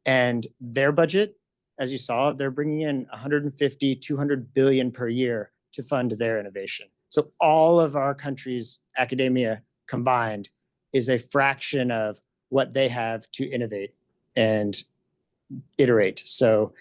And their budget, as you saw, they're bringing in 150, 200 billion per year to fund their innovation. So all of our country's academia combined is a fraction of what they have to innovate and iterate. So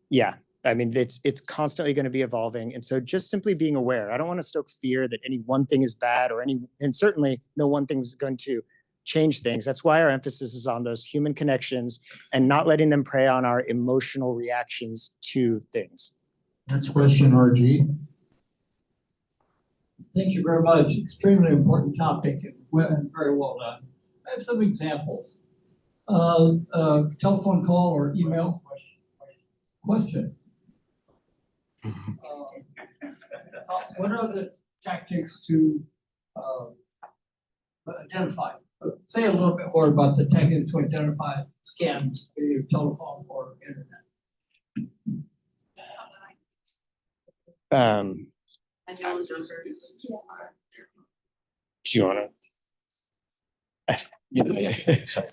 yeah, I mean, it's constantly going to be evolving. And so just simply being aware, I don't want to stoke fear that any one thing is bad and certainly no one thing's going to change things. That's why our emphasis is on those human connections and not letting them prey on our emotional reactions to things. Next question, RG. Thank you very much. Extremely important topic and very well done. I have some examples. Telephone call or email. Question. What are the tactics to identify? Say a little bit more about the tactics to identify scams, either telephone or internet. Do you want to?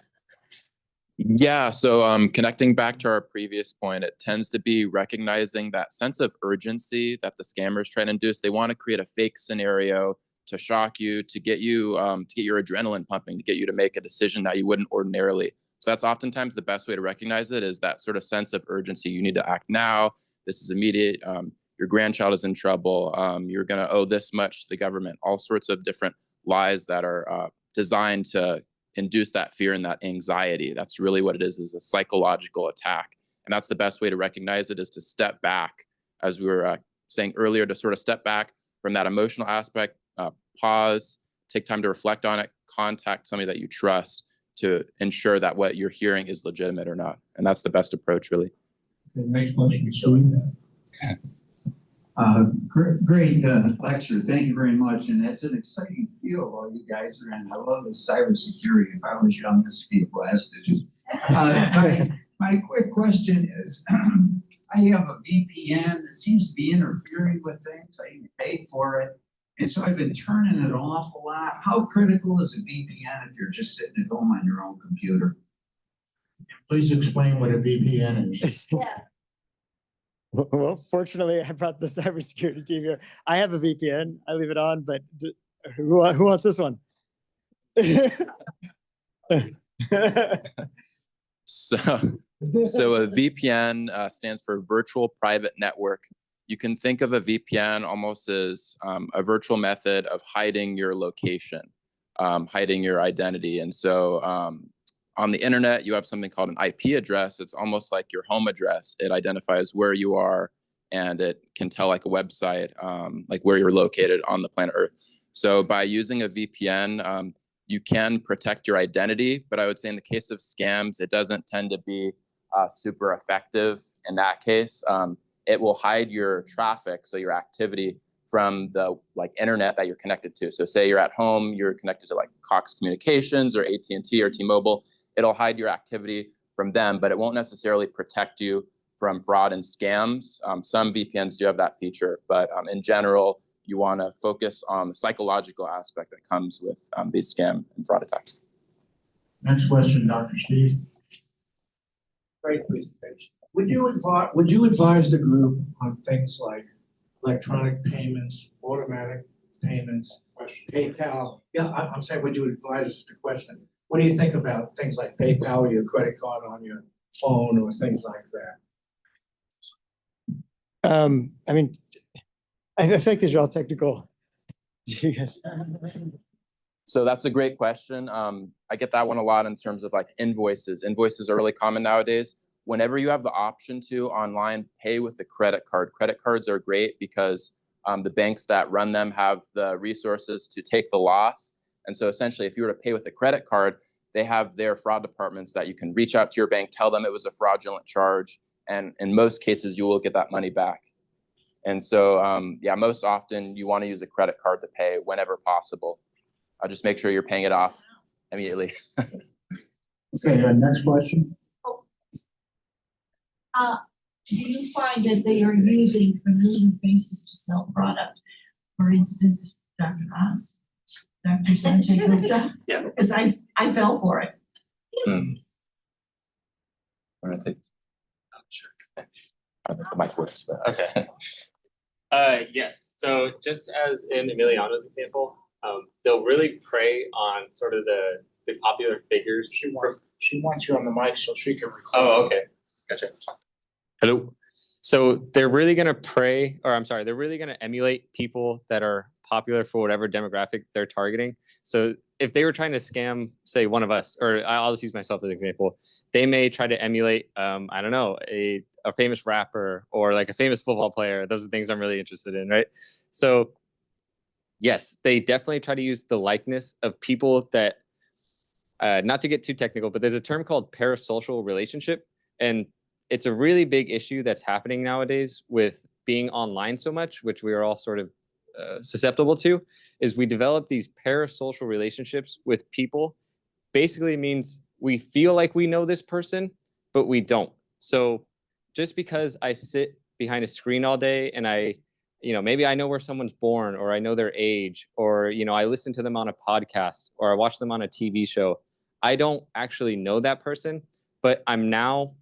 Yeah, so connecting back to our previous point, it tends to be recognizing that sense of urgency that the scammers try to induce. They want to create a fake scenario to shock you, to get you to get your adrenaline pumping, to get you to make a decision that you wouldn't ordinarily. So that's oftentimes the best way to recognize it, is that sort of sense of urgency. You need to act now. This is immediate. Your grandchild is in trouble. You're going to owe this much to the government. All sorts of different lies that are designed to induce that fear and that anxiety. That's really what it is a psychological attack. And that's the best way to recognize it, is to step back, as we were saying earlier, to sort of step back from that emotional aspect, pause, take time to reflect on it, contact somebody that you trust to ensure that what you're hearing is legitimate or not. And that's the best approach, really. Next question. Great lecture. Thank you very much. And it's an exciting field all you guys are in. I love the cybersecurity. If I was young, this would be a blast to do. My quick question is, I have a VPN that seems to be interfering with things. I even paid for it. And so I've been turning it off a lot. How critical is a VPN if you're just sitting at home on your own computer? Please explain what a VPN is. Yeah. Well, fortunately, I brought the cybersecurity team here. I have a VPN. I leave it on, but who wants this one? So So a VPN stands for Virtual Private Network. You can think of a VPN almost as a virtual method of hiding your location, hiding your identity. And so on the internet, you have something called an IP address. It's almost like your home address. It identifies where you are, and it can tell like a website, like where you're located on the planet Earth. So by using a VPN, you can protect your identity, but I would say in the case of scams, it doesn't tend to be super effective in that case. It will hide your traffic, so your activity, from the like internet that you're connected to. So say you're at home, you're connected to like Cox Communications or AT&T or T-Mobile. It'll hide your activity from them, but it won't necessarily protect you from fraud and scams. Some VPNs do have that feature, but in general, you want to focus on the psychological aspect that comes with these scam and fraud attacks. Next question, Dr. Steve. Great presentation. Would you advise the group on things like electronic payments, automatic payments, PayPal? Yeah, I'm saying, would you advise is the question. What do you think about things like PayPal or your credit card on your phone or things like that? I mean, I feel like these are all technical. Do you guys? So that's a great question. I get that one a lot in terms of like invoices. Invoices are really common nowadays. Whenever you have the option to online pay with a credit card, credit cards are great because the banks that run them have the resources to take the loss. And so essentially, if you were to pay with a credit card, they have their fraud departments that you can reach out to your bank, tell them it was a fraudulent charge. And in most cases, you will get that money back. And so, yeah, most often you want to use a credit card to pay whenever possible. I'll just make sure you're paying it off immediately. Okay, next question. Do you find that they are using familiar faces to sell product? For instance, Dr. Oz, Dr. Sanjay Gupta? Yeah. Because I fell for it. I'm gonna take. I'm sure. The mic works, but Okay. Yes. So just as in Emiliano's example, they'll really prey on sort of the popular figures. She wants you on the mic so she can record. Oh, okay. Gotcha. Hello. So they're really going to prey, or I'm sorry, they're really going to emulate people that are popular for whatever demographic they're targeting. So if they were trying to scam, say, one of us, or I'll just use myself as an example, they may try to emulate, I don't know, a famous rapper or like a famous football player. Those are things I'm really interested in, right? So yes, they definitely try to use the likeness of people that, not to get too technical, but there's a term called parasocial relationship. And it's a really big issue that's happening nowadays with being online so much, which we are all sort of susceptible to, is we develop these parasocial relationships with people. Basically means we feel like we know this person, but we don't. So just because I sit behind a screen all day and maybe I know where someone's born, or I know their age, or, I listen to them on a podcast, or I watch them on a TV show, I don't actually know that person, but I'm now,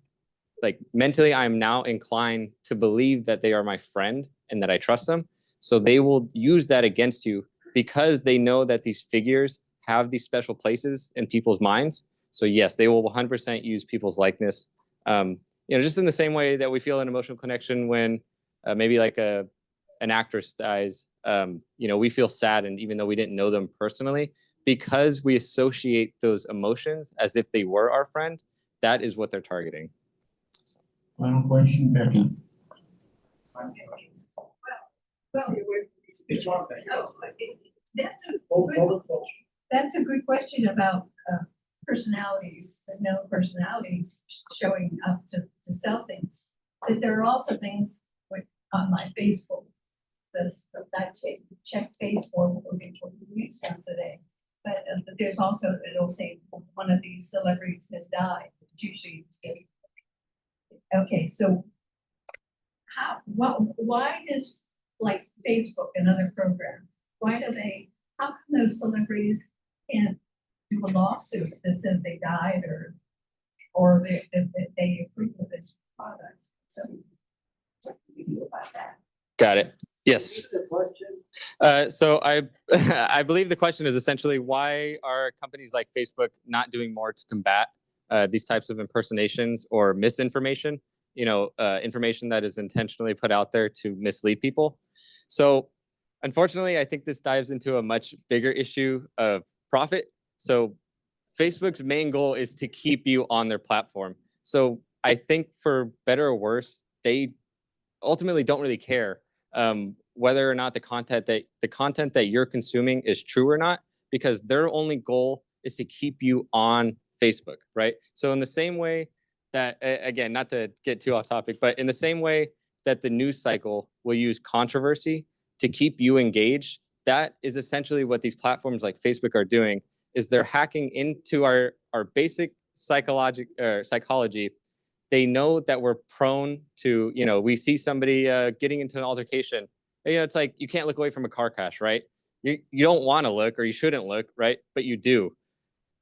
like, mentally, I'm now inclined to believe that they are my friend and that I trust them. So they will use that against you because they know that these figures have these special places in people's minds. So yes, they will 100% use people's likeness. Just in the same way that we feel an emotional connection when maybe like an actress dies, we feel sad, and even though we didn't know them personally, because we associate those emotions as if they were our friend, that is what they're targeting. Final question, Becky. That's a good question about personalities, the known personalities showing up to sell things. But there are also things on my Facebook. That check Facebook will get released on today. But there's also, it'll say one of these celebrities has died. Usually, okay, so why does, like, Facebook and other programs, how come those celebrities can't do a lawsuit that says they died or they agree with this product? So what do we do about that? Got it. Yes. So I believe the question is essentially, why are companies like Facebook not doing more to combat these types of impersonations or misinformation, information that is intentionally put out there to mislead people. So unfortunately, I think this dives into a much bigger issue of profit. So Facebook's main goal is to keep you on their platform. So I think for better or worse, they ultimately don't really care whether or not the content that you're consuming is true or not, because their only goal is to keep you on Facebook, right? So in the same way that, again, not to get too off topic, but in the same way that the news cycle will use controversy to keep you engaged, that is essentially what these platforms like Facebook are doing, is they're hacking into our basic psychology. They know that we're prone to, we see somebody getting into an altercation. It's like, you can't look away from a car crash, right? You don't want to look, or you shouldn't look, right? But you do.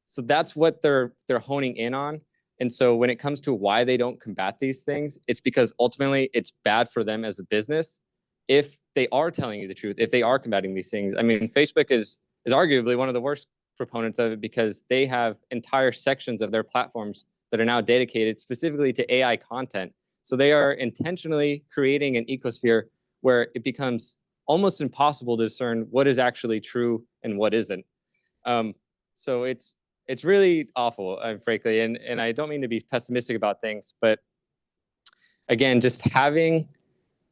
So that's what they're honing in on. And so when it comes to why they don't combat these things, it's because ultimately it's bad for them as a business if they are telling you the truth, if they are combating these things. I mean, Facebook is arguably one of the worst proponents of it, because they have entire sections of their platforms that are now dedicated specifically to AI content. So they are intentionally creating an ecosphere where it becomes almost impossible to discern what is actually true and what isn't. So it's really awful, frankly, and I don't mean to be pessimistic about things, but again, just having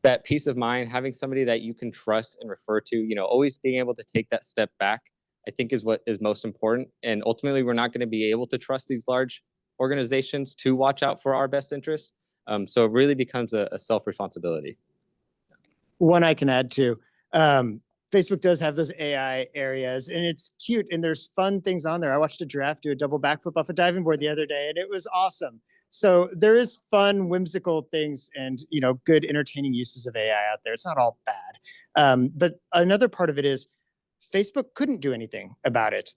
that peace of mind, having somebody that you can trust and refer to, always being able to take that step back, I think is what is most important. And ultimately, we're not going to be able to trust these large organizations to watch out for our best interest. So it really becomes a self-responsibility. One I can add to, Facebook does have those AI areas, and it's cute, and there's fun things on there. I watched a giraffe do a double backflip off a diving board the other day, and it was awesome. So there is fun, whimsical things and, good entertaining uses of AI out there. It's not all bad. But another part of it is Facebook couldn't do anything about it.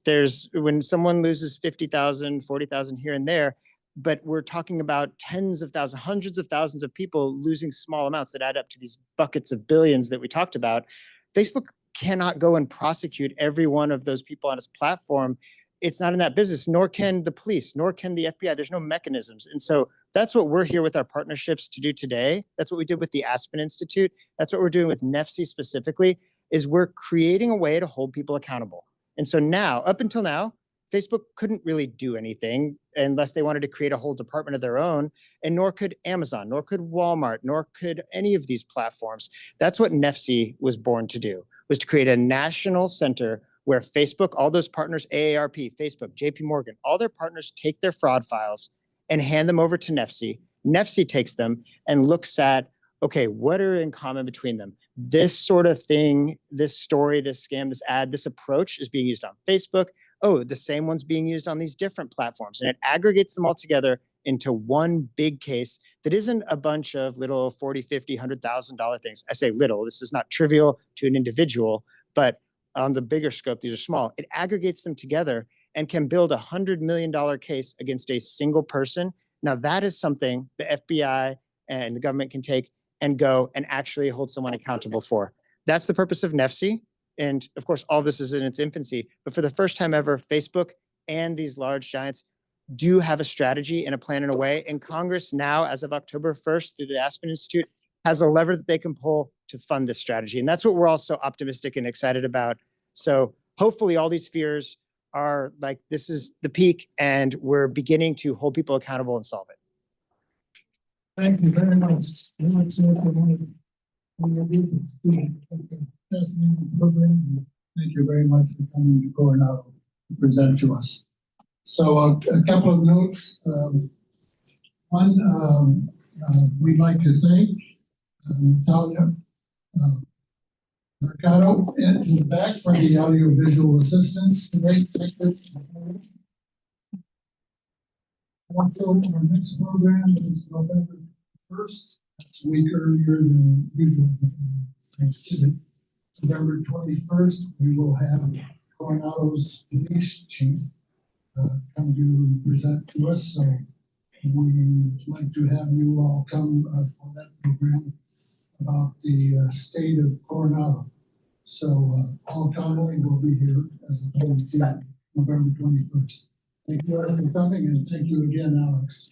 When someone loses 50,000, 40,000 here and there, but we're talking about tens of thousands, hundreds of thousands of people losing small amounts that add up to these buckets of billions that we talked about. Facebook cannot go and prosecute every one of those people on its platform. It's not in that business, nor can the police, nor can the FBI. There's no mechanisms. And so that's what we're here with our partnerships to do today. That's what we did with the Aspen Institute. That's what we're doing with NEFC specifically, is we're creating a way to hold people accountable. And so now, up until now, Facebook couldn't really do anything unless they wanted to create a whole department of their own, and nor could Amazon, nor could Walmart, nor could any of these platforms. That's what NEFC was born to do, was to create a national center where Facebook, all those partners, AARP, Facebook, JP Morgan, all their partners take their fraud files and hand them over to NEFC. NEFC takes them and looks at, okay, what are in common between them? This sort of thing, this story, this scam, this ad, this approach is being used on Facebook. Oh, the same one's being used on these different platforms. And it aggregates them all together into one big case that isn't a bunch of little $40, $50, $100,000 things. I say little, this is not trivial to an individual, but on the bigger scope, these are small. It aggregates them together and can build a $100 million case against a single person. Now that is something the FBI and the government can take and go and actually hold someone accountable for. That's the purpose of NEFC. And of course, all this is in its infancy, but for the first time ever, Facebook and these large giants do have a strategy and a plan in a way. And Congress now, as of October 1st, through the Aspen Institute, has a lever that they can pull to fund this strategy. And that's what we're all so optimistic and excited about. So hopefully all these fears are like, this is the peak and we're beginning to hold people accountable and solve it. Thank you very much. Fascinating program. Thank you very much for coming to Coronado to present to us. So a couple of notes. One, we'd like to thank Natalia Mercado in the back for the audiovisual assistance today. Also, our next program is November 1st. That's a week earlier than usual Thanksgiving. November 21st, we will have Coronado's police chief come to present to us. So we'd like to have you all come for that program about the state of Coronado. So Paul Connolly will be here as the police chief November 21st. Thank you all for coming and thank you again, Alex.